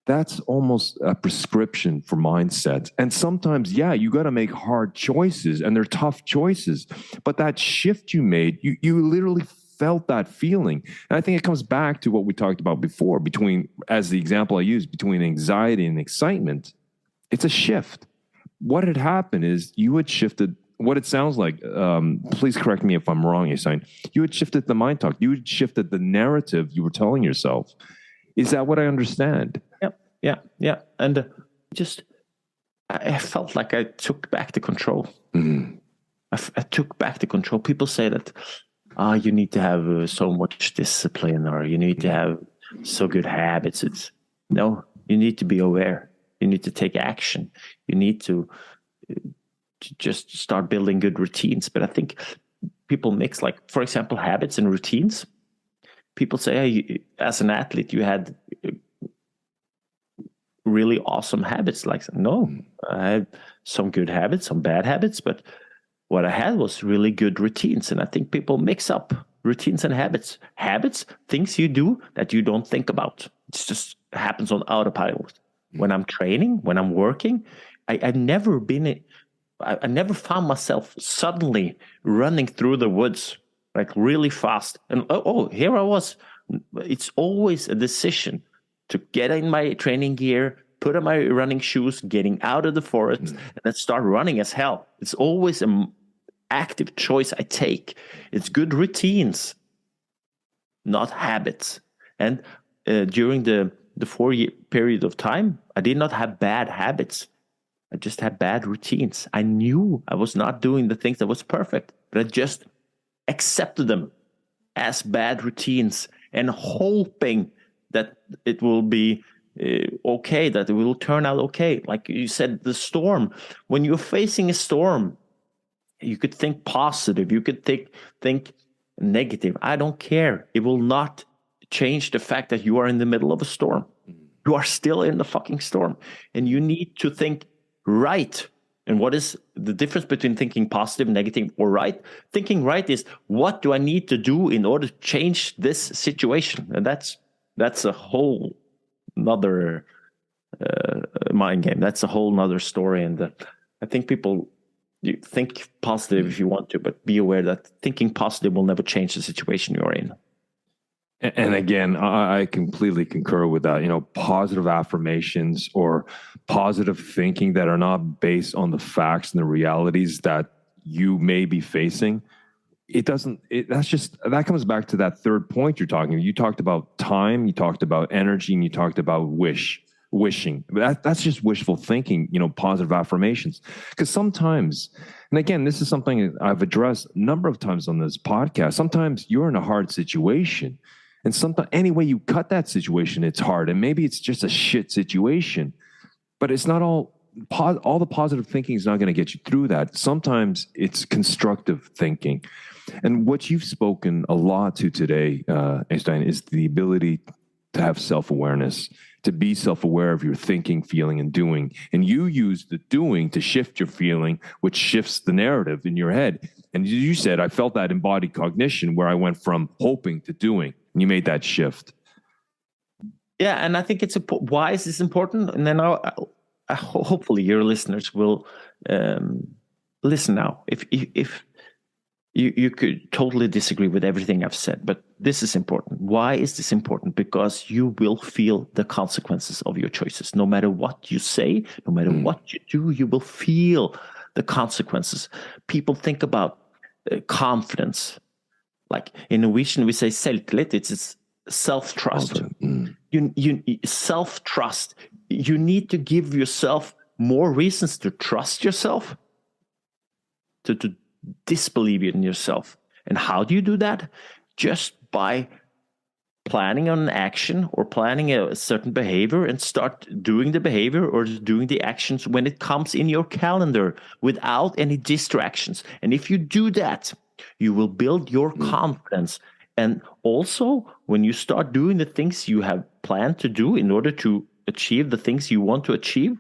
that's almost a prescription for mindset. And sometimes, you got to make hard choices and they're tough choices, but that shift you made, you literally felt that feeling. And I think it comes back to what we talked about before, as the example I used, between anxiety and excitement. It's a shift. What had happened is you had shifted. What it sounds like, please correct me if I'm wrong, Øystein, you had shifted the mind talk. You had shifted the narrative you were telling yourself. Is that what I understand? Yeah. And I felt like I took back the control. Mm-hmm. I took back the control. People say that, you need to have so much discipline or you need to have so good habits. No, you need to be aware. You need to take action. You need to just start building good routines. But I think people mix, like, for example, habits and routines. People say, hey, as an athlete, you had really awesome habits. Like, no, I had some good habits, some bad habits, but what I had was really good routines. And I think people mix up routines and habits. Habits, things you do that you don't think about. It just happens on autopilot. When I'm training, when I'm working, I've never been... I never found myself suddenly running through the woods, like really fast. And here I was. It's always a decision to get in my training gear, put on my running shoes, getting out of the forest, and then start running as hell. It's always an active choice I take. It's good routines, not habits. And during the 4-year period of time, I did not have bad habits. I just had bad routines. I knew I was not doing the things that was perfect, but I just accepted them as bad routines and hoping that it will be okay, that it will turn out okay. Like you said, the storm. When you're facing a storm, you could think positive. You could think negative. I don't care. It will not change the fact that you are in the middle of a storm. You are still in the fucking storm. And you need to think right. And what is the difference between thinking positive, negative, or right? Thinking right is, what do I need to do in order to change this situation? And that's a whole nother mind game. That's a whole nother story. And I think you think positive if you want to, but be aware that thinking positive will never change the situation you're in. And again, I completely concur with that. Positive affirmations or positive thinking that are not based on the facts and the realities that you may be facing. That comes back to that third point you're talking about. You talked about time, you talked about energy, and you talked about wishing. That's just wishful thinking, positive affirmations. Because sometimes, and again, this is something I've addressed a number of times on this podcast. Sometimes you're in a hard situation, and sometimes any way you cut that situation, it's hard. And maybe it's just a shit situation, but it's not all the positive thinking is not going to get you through that. Sometimes it's constructive thinking. And what you've spoken a lot to today, Øystein, is the ability to have self-awareness, to be self-aware of your thinking, feeling, and doing. And you use the doing to shift your feeling, which shifts the narrative in your head. And you said, I felt that embodied cognition where I went from hoping to doing, and you made that shift. Yeah, and I think why is this important? And then hopefully your listeners will listen now. If you could totally disagree with everything I've said, but this is important. Why is this important? Because you will feel the consequences of your choices. No matter what you say, no matter what you do, you will feel the consequences. People think about confidence. Like in Norwegian, we say selvtillit. It's self-trust. You self-trust. You need to give yourself more reasons to trust yourself, to disbelieve in yourself. And how do you do that? Just by planning on an action or planning a certain behavior and start doing the behavior or doing the actions when it comes in your calendar without any distractions. And if you do that, you will build your confidence. And also, when you start doing the things you have planned to do in order to achieve the things you want to achieve,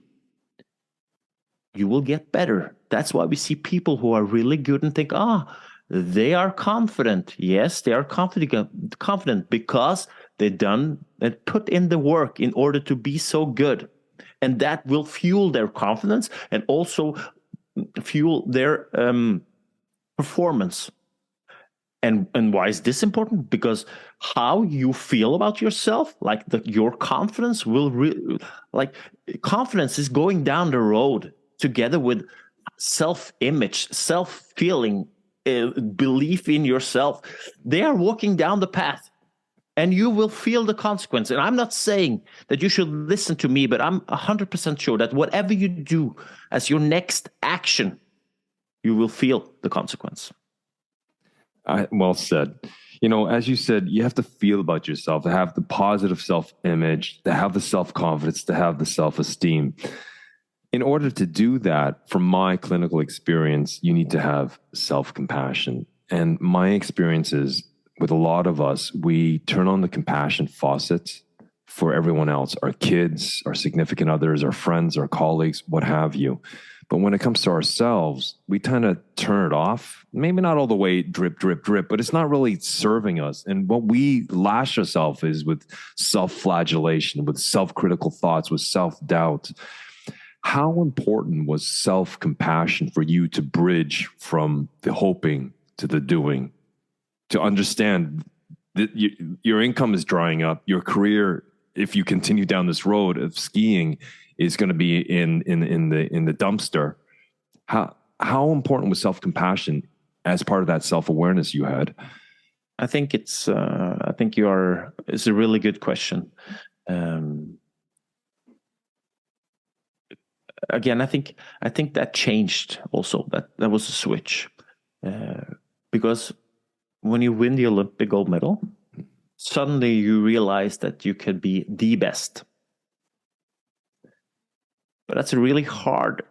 you will get better. That's why we see people who are really good and think, they are confident. Yes, they are confident because they've done and put in the work in order to be so good. And that will fuel their confidence and also fuel their performance. And why is this important? Because how you feel about yourself, like your confidence confidence is going down the road together with self-image, self-feeling, belief in yourself. They are walking down the path and you will feel the consequence. And I'm not saying that you should listen to me, but I'm 100% sure that whatever you do as your next action, you will feel the consequence. Well said. As you said, you have to feel about yourself, to have the positive self-image, to have the self-confidence, to have the self-esteem. In order to do that, from my clinical experience, you need to have self-compassion. And my experience is with a lot of us, we turn on the compassion faucets for everyone else, our kids, our significant others, our friends, our colleagues, what have you. But when it comes to ourselves, we kind of turn it off. Maybe not all the way drip, drip, drip, but it's not really serving us. And what we lash ourselves is with self-flagellation, with self-critical thoughts, with self-doubt. How important was self-compassion for you to bridge from the hoping to the doing, to understand that your income is drying up, your career, if you continue down this road of skiing, is going to be in the dumpster? How important was self-compassion as part of that self-awareness you had? I think it's a really good question. Again, I think that changed also. That was a switch, because when you win the Olympic gold medal, suddenly you realize that you can be the best. But that's a really hard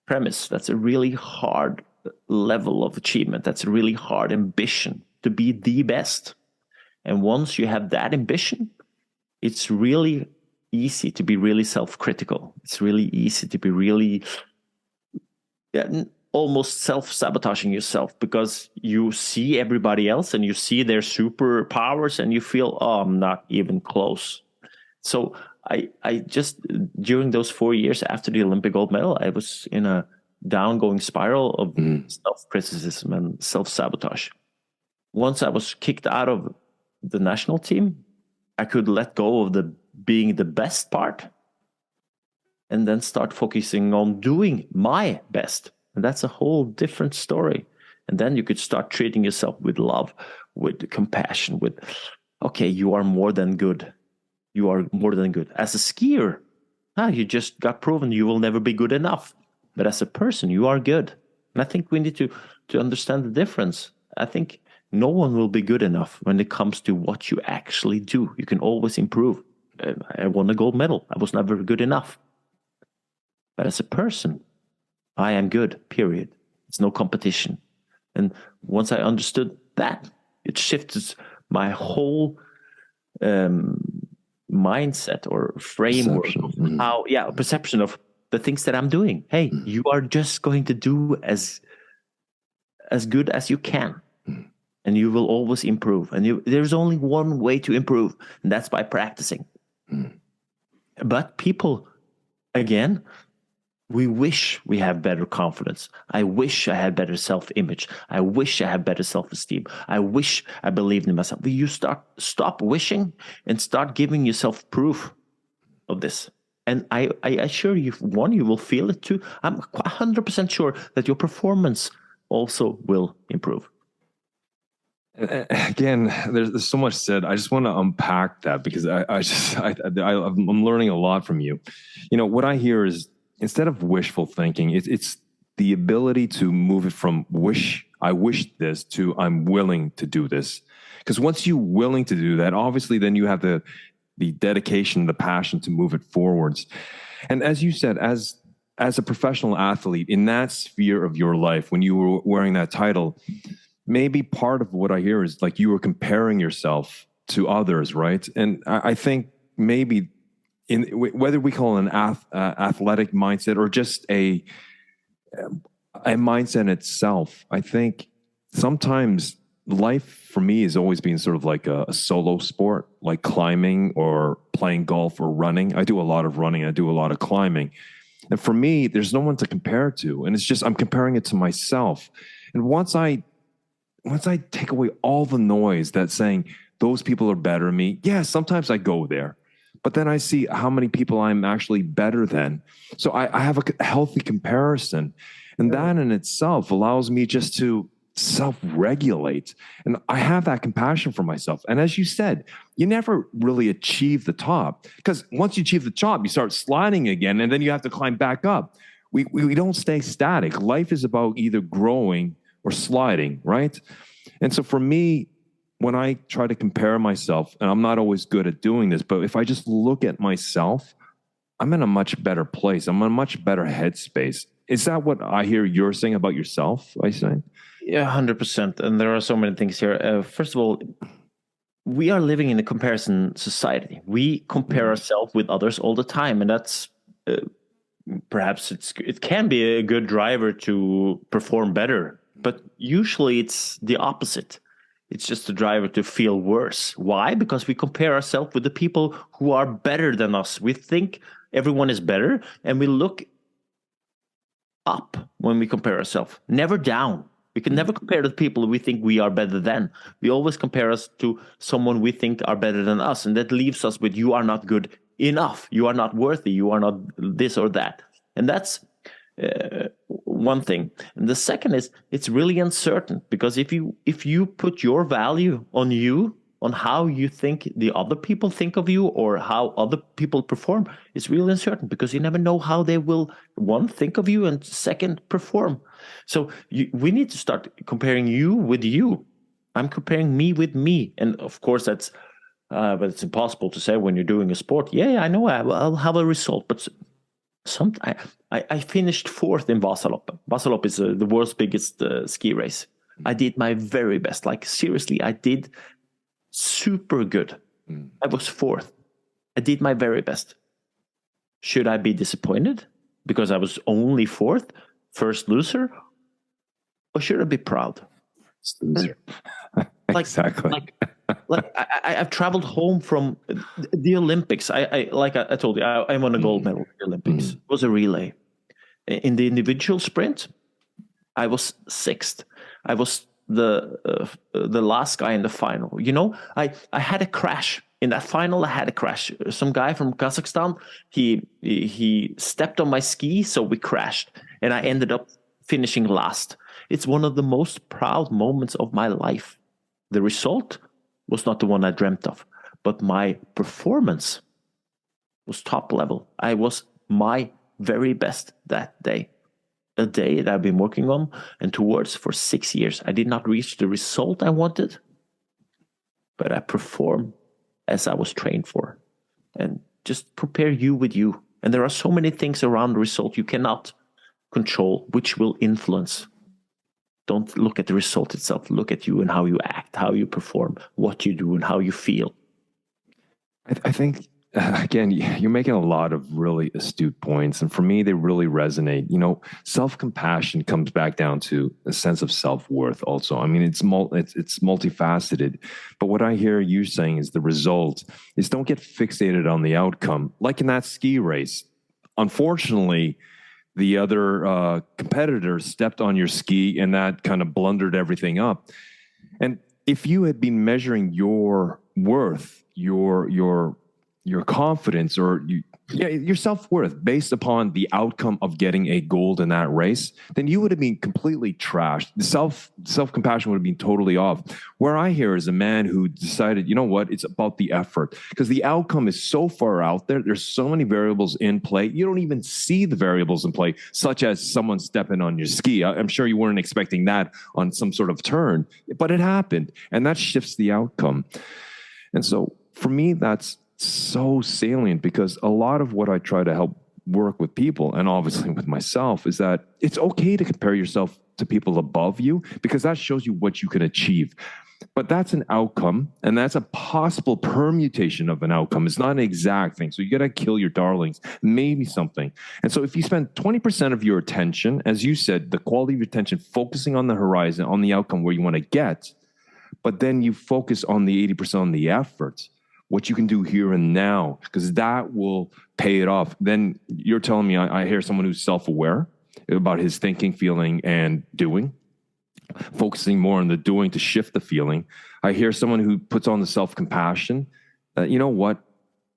premise. That's a really hard level of achievement. That's a really hard ambition to be the best. And once you have that ambition, it's really easy to be really self-critical. It's really easy to be really almost self-sabotaging yourself, because you see everybody else and you see their superpowers and you feel, I'm not even close. So I just, during those 4 years after the Olympic gold medal, I was in a downgoing spiral of self-criticism and self-sabotage. Once I was kicked out of the national team, I could let go of the being the best part and then start focusing on doing my best. And that's a whole different story. And then you could start treating yourself with love, with compassion, with, okay, you are more than good. You are more than good. As a skier, you just got proven you will never be good enough. But as a person, you are good. And I think we need to understand the difference. I think no one will be good enough when it comes to what you actually do. You can always improve. I won a gold medal. I was never good enough. But as a person, I am good, period. It's no competition. And once I understood that, it shifted my whole mindset or framework of perception of the things that I'm doing. Hey, you are just going to do as good as you can. And you will always improve. And there's only one way to improve, and that's by practicing. But people, again, we wish we have better confidence. I wish I had better self-image. I wish I had better self-esteem. I wish I believed in myself. But you stop wishing and start giving yourself proof of this. And I assure you, one, you will feel it too. I'm 100% sure that your performance also will improve. Again, there's so much said. I just want to unpack that because I'm learning a lot from you. You know, what I hear is instead of wishful thinking, it's the ability to move it from I wish this to I'm willing to do this. Because once you're willing to do that, obviously then you have the dedication, the passion to move it forwards. And as you said, as a professional athlete in that sphere of your life, when you were wearing that title, maybe part of what I hear is like you were comparing yourself to others, right? And I think maybe whether we call it an athletic mindset or just a mindset itself, I think sometimes life for me has always been sort of like a solo sport, like climbing or playing golf or running. I do a lot of running. I do a lot of climbing. And for me, there's no one to compare it to. And it's just, I'm comparing it to myself. And once I take away all the noise that's saying those people are better than me, yeah, sometimes I go there. But then I see how many people I'm actually better than. So I have a healthy comparison. And that in itself allows me just to self-regulate. And I have that compassion for myself. And as you said, you never really achieve the top. Because once you achieve the top, you start sliding again, and then you have to climb back up. We don't stay static. Life is about either growing or sliding, right? And so for me, when I try to compare myself, and I'm not always good at doing this, but if I just look at myself, I'm in a much better place. I'm in a much better headspace. Is that what I hear you're saying about yourself, Øystein? Yeah, 100%. And there are so many things here. First of all, we are living in a comparison society. We compare ourselves with others all the time. And that's perhaps it can be a good driver to perform better. But usually it's the opposite. It's just a driver to feel worse. Why? Because we compare ourselves with the people who are better than us. We think everyone is better, and we look up when we compare ourselves, never down. We can never compare to the people we think we are better than. We always compare us to someone we think are better than us, and that leaves us with, you are not good enough. You are not worthy. You are not this or that. And that's one thing. And the second is, it's really uncertain, because if you put your value on you, on how you think the other people think of you or how other people perform, it's really uncertain, because you never know how they will, one, think of you, and second, perform. So we need to start comparing you with you. I'm comparing me with me. And of course that's but it's impossible to say when you're doing a sport. Yeah, I know I'll have a result, but I finished fourth in Vasaloppet. Vasaloppet is the world's biggest ski race. I did my very best. Like, seriously, I did super good. I was fourth. I did my very best. Should I be disappointed because I was only fourth, first loser? Or should I be proud? Loser. Exactly. I've traveled home from the Olympics. I told you, I won a gold medal in the Olympics. It was a relay. In the individual sprint, I was sixth. I was the last guy in the final. You know, I had a crash in that final. I had a crash. Some guy from Kazakhstan, he stepped on my ski, so we crashed, and I ended up finishing last. It's one of the most proud moments of my life. The result was not the one I dreamt of, but my performance was top level. I was my very best that day. A day that I've been working on and towards for 6 years. I did not reach the result I wanted, but I performed as I was trained for. And just prepare you with you. And there are so many things around the result you cannot control, which will influence. Don't look at the result itself. Look at you and how you act, how you perform, what you do, and how you feel. I think, again, you're making a lot of really astute points. And for me, they really resonate. You know, self-compassion comes back down to a sense of self-worth also. I mean, it's multifaceted. But what I hear you saying is the result is don't get fixated on the outcome. Like in that ski race, unfortunately, the other competitors stepped on your ski and that kind of blundered everything up. And if you had been measuring your worth, your confidence, or your self-worth based upon the outcome of getting a gold in that race, then you would have been completely trashed. The self-compassion would have been totally off. Where I hear is a man who decided, you know what, it's about the effort, because the outcome is so far out there. There's so many variables in play. You don't even see the variables in play, such as someone stepping on your ski. I'm sure you weren't expecting that on some sort of turn, but it happened, and that shifts the outcome. And so for me, that's so salient, because a lot of what I try to help work with people, and obviously with myself, is that it's okay to compare yourself to people above you, because that shows you what you can achieve. But that's an outcome, and that's a possible permutation of an outcome. It's not an exact thing. So you got to kill your darlings, maybe something. And so if you spend 20% of your attention, as you said, the quality of your attention, focusing on the horizon, on the outcome where you want to get, but then you focus on the 80% on the effort, what you can do here and now, because that will pay it off. Then you're telling me I hear someone who's self-aware about his thinking, feeling, and doing, focusing more on the doing to shift the feeling. I hear someone who puts on the self-compassion. You know what,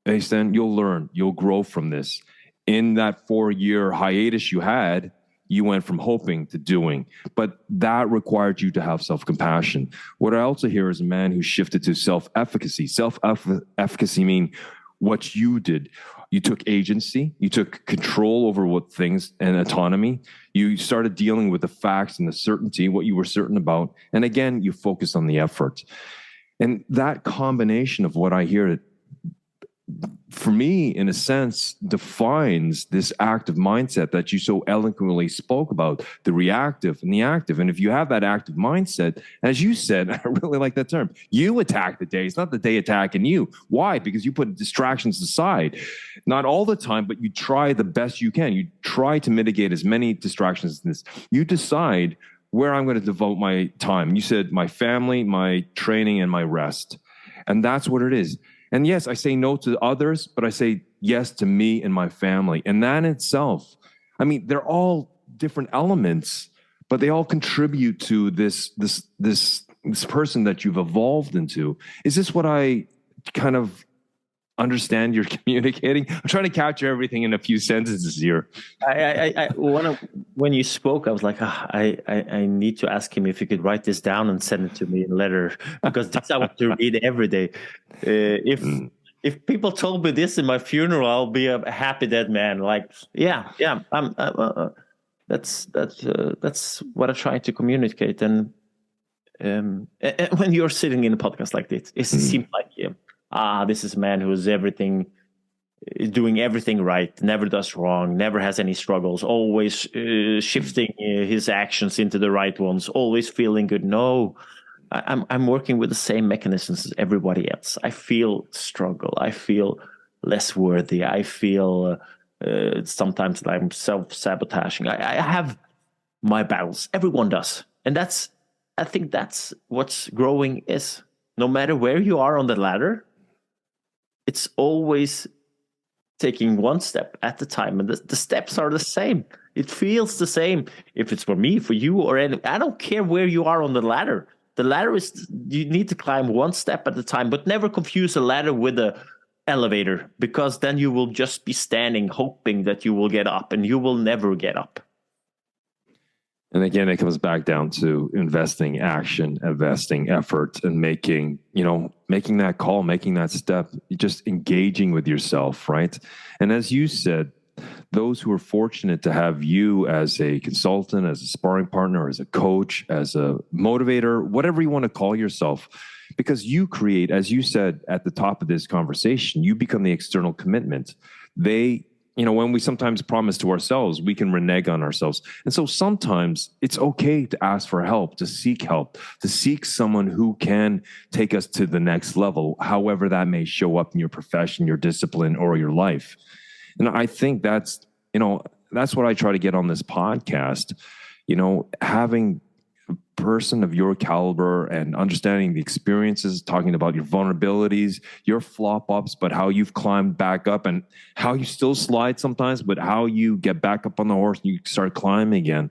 Øystein, you'll learn, you'll grow from this. In that 4-year hiatus you had, you went from hoping to doing, but that required you to have self-compassion. What I also hear is a man who shifted to self-efficacy. Self-efficacy meaning what you did. You took agency, you took control over what things, and autonomy. You started dealing with the facts and the certainty, what you were certain about. And again, you focused on the effort. And that combination of what I hear, for me, in a sense, defines this active mindset that you so eloquently spoke about, the reactive and the active. And if you have that active mindset, as you said, I really like that term, you attack the day. It's not the day attacking you. Why? Because you put distractions aside. Not all the time, but you try the best you can. You try to mitigate as many distractions as this. You decide where I'm going to devote my time. You said my family, my training, and my rest. And that's what it is. And yes, I say no to others, but I say yes to me and my family. And that in itself, I mean, they're all different elements, but they all contribute to this person that you've evolved into. Is this what I kind of understand you're communicating? I'm trying to capture everything in a few sentences here. When you spoke, I was like, I need to ask him if he could write this down and send it to me in a letter, because this I want to read every day. If people told me this in my funeral, I'll be a happy dead man. Like, that's what I try to communicate. And when you're sitting in a podcast like this, it seems like this is a man who is doing everything right, never does wrong, never has any struggles, always shifting his actions into the right ones, always feeling good. No, I'm working with the same mechanisms as everybody else. I feel struggle. I feel less worthy. I feel sometimes that I'm self-sabotaging. I have my battles. Everyone does. And I think that's what's growing is. No matter where you are on the ladder, it's always taking one step at a time, and the steps are the same. It feels the same if it's for me, for you, or any. I don't care where you are on the ladder. The ladder is, you need to climb one step at a time, but never confuse a ladder with a elevator, because then you will just be standing hoping that you will get up, and you will never get up. And again, it comes back down to investing action, investing effort, and making that call, making that step, just engaging with yourself, right? And as you said, those who are fortunate to have you as a consultant, as a sparring partner, as a coach, as a motivator, whatever you want to call yourself, because you create, as you said at the top of this conversation, you become the external commitment. When we sometimes promise to ourselves, we can renege on ourselves. And so sometimes it's okay to ask for help, to seek someone who can take us to the next level, however that may show up in your profession, your discipline, or your life. And I think that's what I try to get on this podcast, having a person of your caliber and understanding the experiences, talking about your vulnerabilities, your flop ups, but how you've climbed back up and how you still slide sometimes, but how you get back up on the horse and you start climbing again.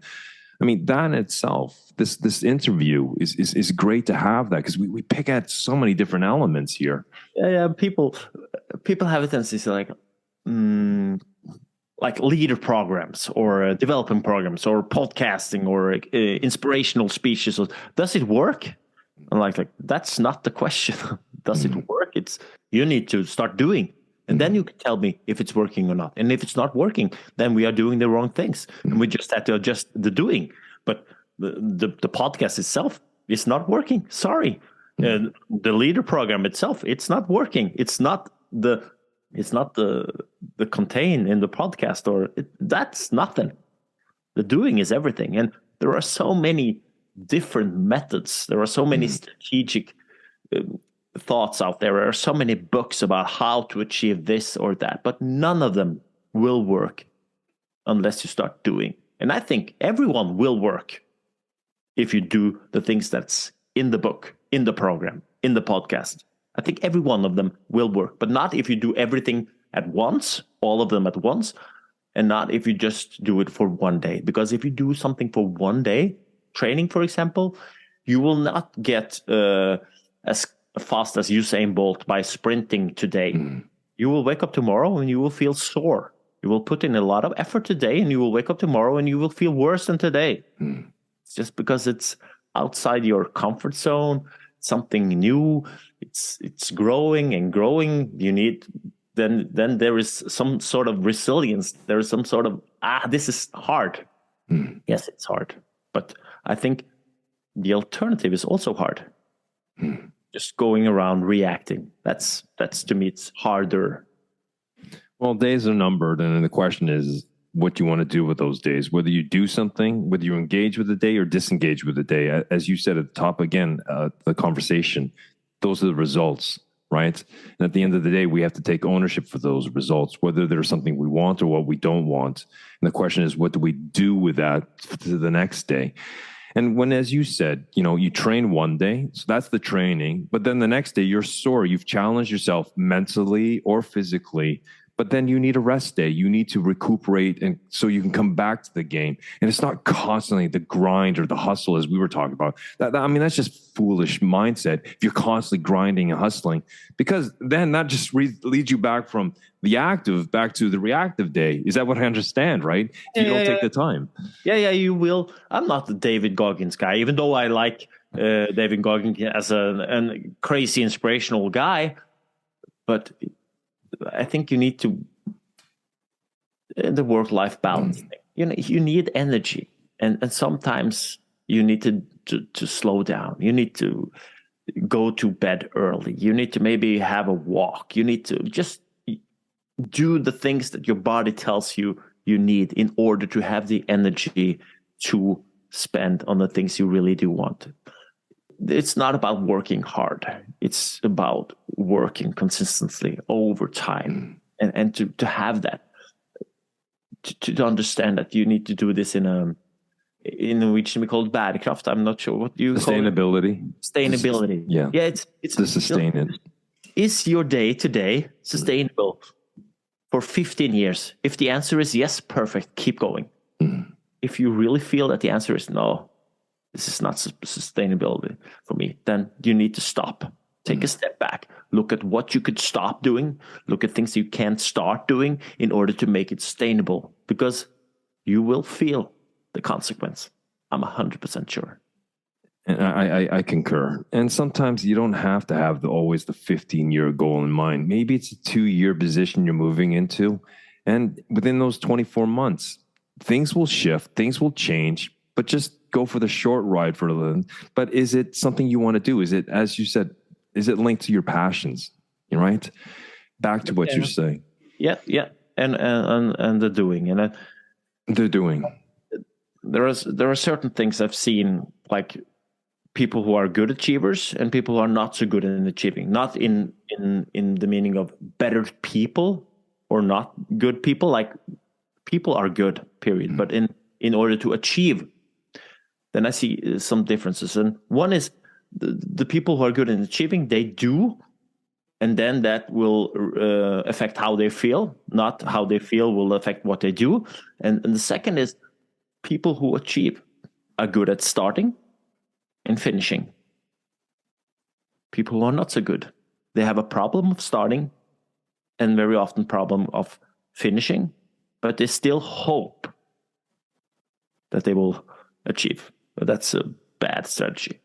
I mean, that in itself, this interview is great to have that, because we pick at so many different elements here. Yeah. People have a tendency to like leader programs or development programs or podcasting or inspirational speeches. Does it work? I'm like that's not the question. Does it work? It's, you need to start doing. And then you can tell me if it's working or not. And if it's not working, then we are doing the wrong things. And we just have to adjust the doing. But the podcast itself is not working. Sorry. And the leader program itself, it's not working. It's not the contain in the podcast, that's nothing. The doing is everything. And there are so many different methods. There are so many strategic thoughts out there. There are so many books about how to achieve this or that, but none of them will work unless you start doing. And I think everyone will work if you do the things that's in the book, in the program, in the podcast. I think every one of them will work, but not if you do everything at once, all of them at once, and not if you just do it for one day. Because if you do something for one day, training, for example, you will not get as fast as Usain Bolt by sprinting today. You will wake up tomorrow and you will feel sore. You will put in a lot of effort today and you will wake up tomorrow and you will feel worse than today. It's just because it's outside your comfort zone, something new. It's growing and growing. You need then there is some sort of resilience. There is some sort of this is hard. Yes, it's hard, but I think the alternative is also hard. Just going around reacting. That's to me it's harder. Well, days are numbered, and the question is what you want to do with those days, whether you do something, whether you engage with the day or disengage with the day. As you said at the top again, the conversation, those are the results, right? And at the end of the day, we have to take ownership for those results, whether there's something we want or what we don't want. And the question is, what do we do with that to the next day? And when, as you said, you train one day, so that's the training, but then the next day you're sore, you've challenged yourself mentally or physically, but then you need a rest day. You need to recuperate, and so you can come back to the game. And it's not constantly the grind or the hustle, as we were talking about. That's just foolish mindset if you're constantly grinding and hustling, because then that just leads you back from the active back to the reactive day. Is that what I understand, right? If you don't take the time. Yeah, you will. I'm not the David Goggins guy, even though I like David Goggins as a crazy inspirational guy. But I think you need to the work-life balance thing. You need energy, and sometimes you need to slow down. You need to go to bed early. You need to maybe have a walk. You need to just do the things that your body tells you need in order to have the energy to spend on the things you really do want. It's not about working hard. It's about working consistently over time, and to have that, to understand that you need to do this in Norwegian we call it bærekraft. I'm not sure what you call it. Sustainability. Yeah. It's to sustain it. Is your day today sustainable for 15 years? If the answer is yes, perfect. Keep going. If you really feel that the answer is no, this is not sustainable for me, then you need to stop. Take a step back. Look at what you could stop doing. Look at things you can't start doing in order to make it sustainable, because you will feel the consequence. I'm 100% sure. And I concur. And sometimes you don't have to have always the 15-year goal in mind. Maybe it's a 2-year position you're moving into. And within those 24 months, things will shift, things will change, but just go for the short ride for a little. But is it something you want to do? Is it, as you said, is it linked to your passions? Right? Back to what you're saying. Yeah. And the doing. And the doing. There are certain things I've seen, like people who are good achievers and people who are not so good in achieving. Not in the meaning of better people or not good people. Like, people are good, period. But in order to achieve, then I see some differences. And one is the people who are good in achieving, they do, and then that will affect how they feel. Not how they feel will affect what they do. And the second is people who achieve are good at starting and finishing. People who are not so good, they have a problem of starting and very often problem of finishing, but they still hope that they will achieve. But that's a bad strategy.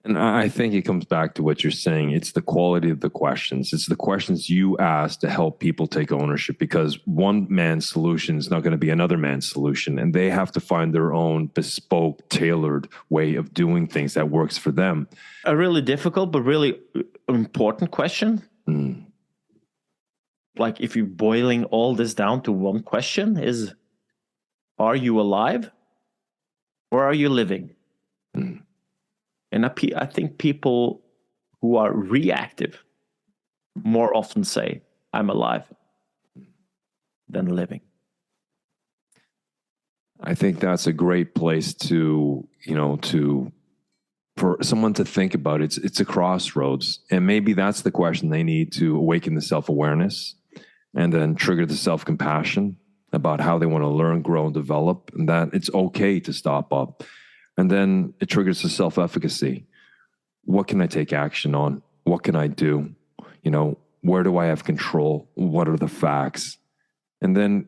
And I think it comes back to what you're saying. It's the quality of the questions. It's the questions you ask to help people take ownership, because one man's solution is not going to be another man's solution. And they have to find their own bespoke, tailored way of doing things that works for them. A really difficult but really important question. Like, if you're boiling all this down to one question, is, are you alive or are you living? And I think people who are reactive more often say, I'm alive, than living. I think that's a great place to, for someone to think about. It's a crossroads. And maybe that's the question they need to awaken the self-awareness and then trigger the self-compassion about how they want to learn, grow, and develop, and that it's okay to stop up. And then it triggers the self-efficacy. What can I take action on? What can I do? Where do I have control? What are the facts? And then,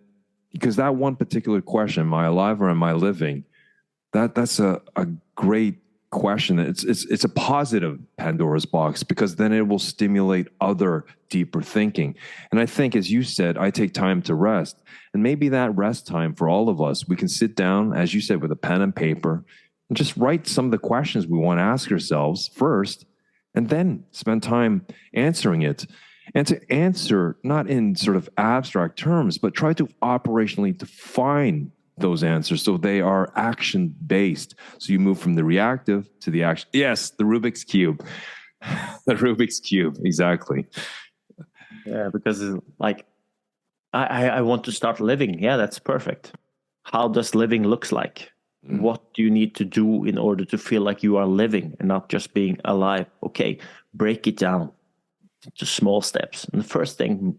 because that one particular question, am I alive or am I living? That's a great question. It's a positive Pandora's box, because then it will stimulate other deeper thinking. And I think, as you said, I take time to rest. And maybe that rest time for all of us, we can sit down, as you said, with a pen and paper, and just write some of the questions we want to ask ourselves first, and then spend time answering it. And to answer not in sort of abstract terms, but try to operationally define those answers so they are action-based. So you move from the reactive to the action. Yes, the Rubik's Cube. The Rubik's Cube, exactly. Yeah, because like, I want to start living. Yeah, that's perfect. How does living looks like? What do you need to do in order to feel like you are living and not just being alive? Okay, break it down to small steps. And the first thing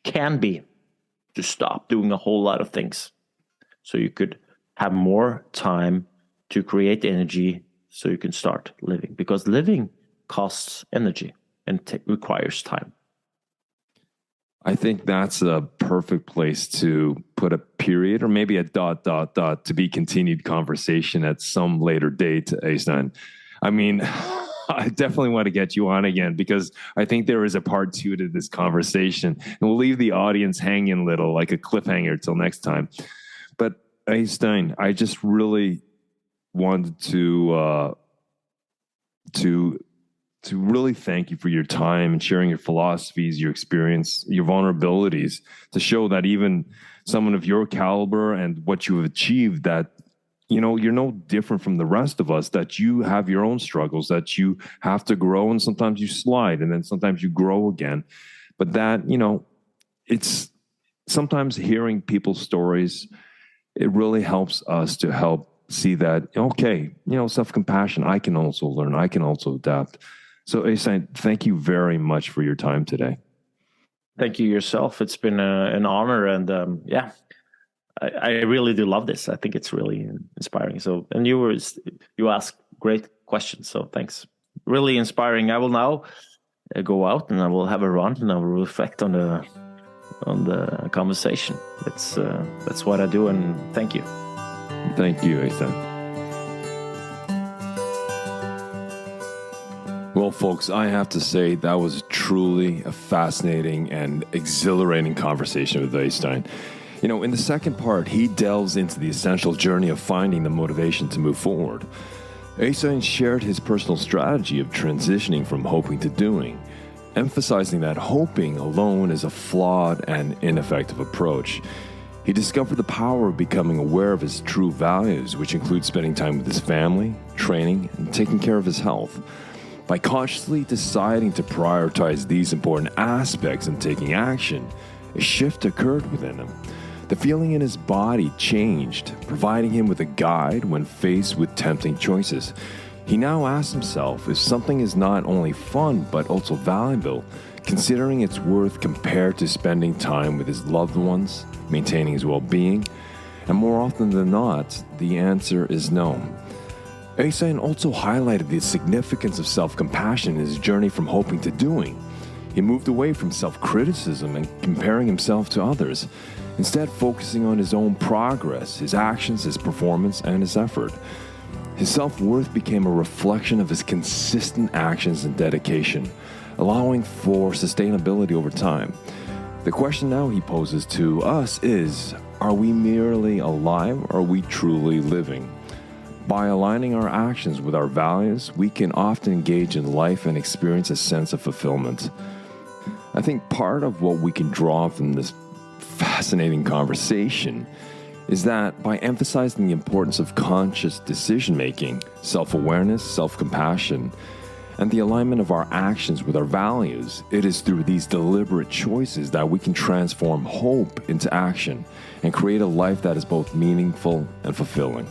can be to stop doing a whole lot of things, so you could have more time to create energy so you can start living. Because living costs energy and requires time. I think that's a perfect place to put a period, or maybe a ... to be continued conversation at some later date, Øystein. I mean, I definitely want to get you on again, because I think there is a part 2 to this conversation, and we'll leave the audience hanging a little, like a cliffhanger, till next time. But Øystein, I just really wanted to really thank you for your time and sharing your philosophies, your experience, your vulnerabilities, to show that even someone of your caliber and what you have achieved, that, you're no different from the rest of us, that you have your own struggles, that you have to grow, and sometimes you slide, and then sometimes you grow again. But that, it's sometimes hearing people's stories, it really helps us to help see that, okay, self-compassion, I can also learn, I can also adapt. So, Øystein, thank you very much for your time today. Thank you yourself. It's been an honor, and I really do love this. I think it's really inspiring. So, and you ask great questions. So thanks. Really inspiring. I will now go out and I will have a run and I will reflect on the conversation. That's what I do. And thank you. Thank you, Øystein. Well, folks, I have to say that was truly a fascinating and exhilarating conversation with Øystein. You know, in the second part, he delves into the essential journey of finding the motivation to move forward. Øystein shared his personal strategy of transitioning from hoping to doing, emphasizing that hoping alone is a flawed and ineffective approach. He discovered the power of becoming aware of his true values, which include spending time with his family, training, and taking care of his health. By consciously deciding to prioritize these important aspects and taking action, a shift occurred within him. The feeling in his body changed, providing him with a guide when faced with tempting choices. He now asks himself if something is not only fun but also valuable, considering its worth compared to spending time with his loved ones, maintaining his well-being, and more often than not, the answer is no. Øystein also highlighted the significance of self-compassion in his journey from hoping to doing. He moved away from self-criticism and comparing himself to others, instead focusing on his own progress, his actions, his performance, and his effort. His self-worth became a reflection of his consistent actions and dedication, allowing for sustainability over time. The question now he poses to us is, are we merely alive or are we truly living? By aligning our actions with our values, we can often engage in life and experience a sense of fulfillment. I think part of what we can draw from this fascinating conversation is that by emphasizing the importance of conscious decision-making, self-awareness, self-compassion, and the alignment of our actions with our values, it is through these deliberate choices that we can transform hope into action and create a life that is both meaningful and fulfilling.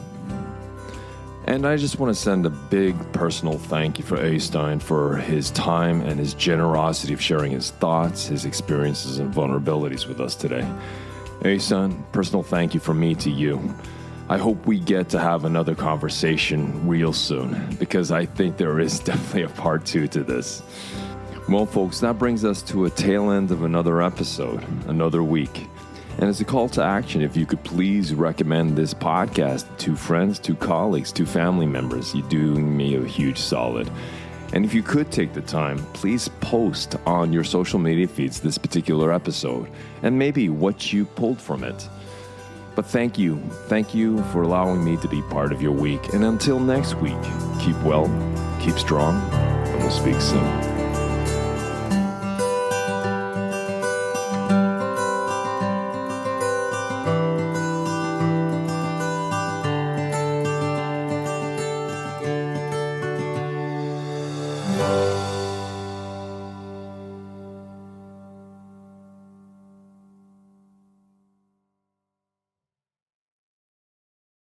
And I just want to send a big personal thank you for Øystein for his time and his generosity of sharing his thoughts, his experiences, and vulnerabilities with us today. Øystein, personal thank you from me to you. I hope we get to have another conversation real soon, because I think there is definitely a part 2 to this. Well, folks, that brings us to a tail end of another episode, another week. And as a call to action, if you could please recommend this podcast to friends, to colleagues, to family members, you're doing me a huge solid. And if you could take the time, please post on your social media feeds this particular episode and maybe what you pulled from it. But thank you for allowing me to be part of your week. And until next week, keep well, keep strong, and we'll speak soon.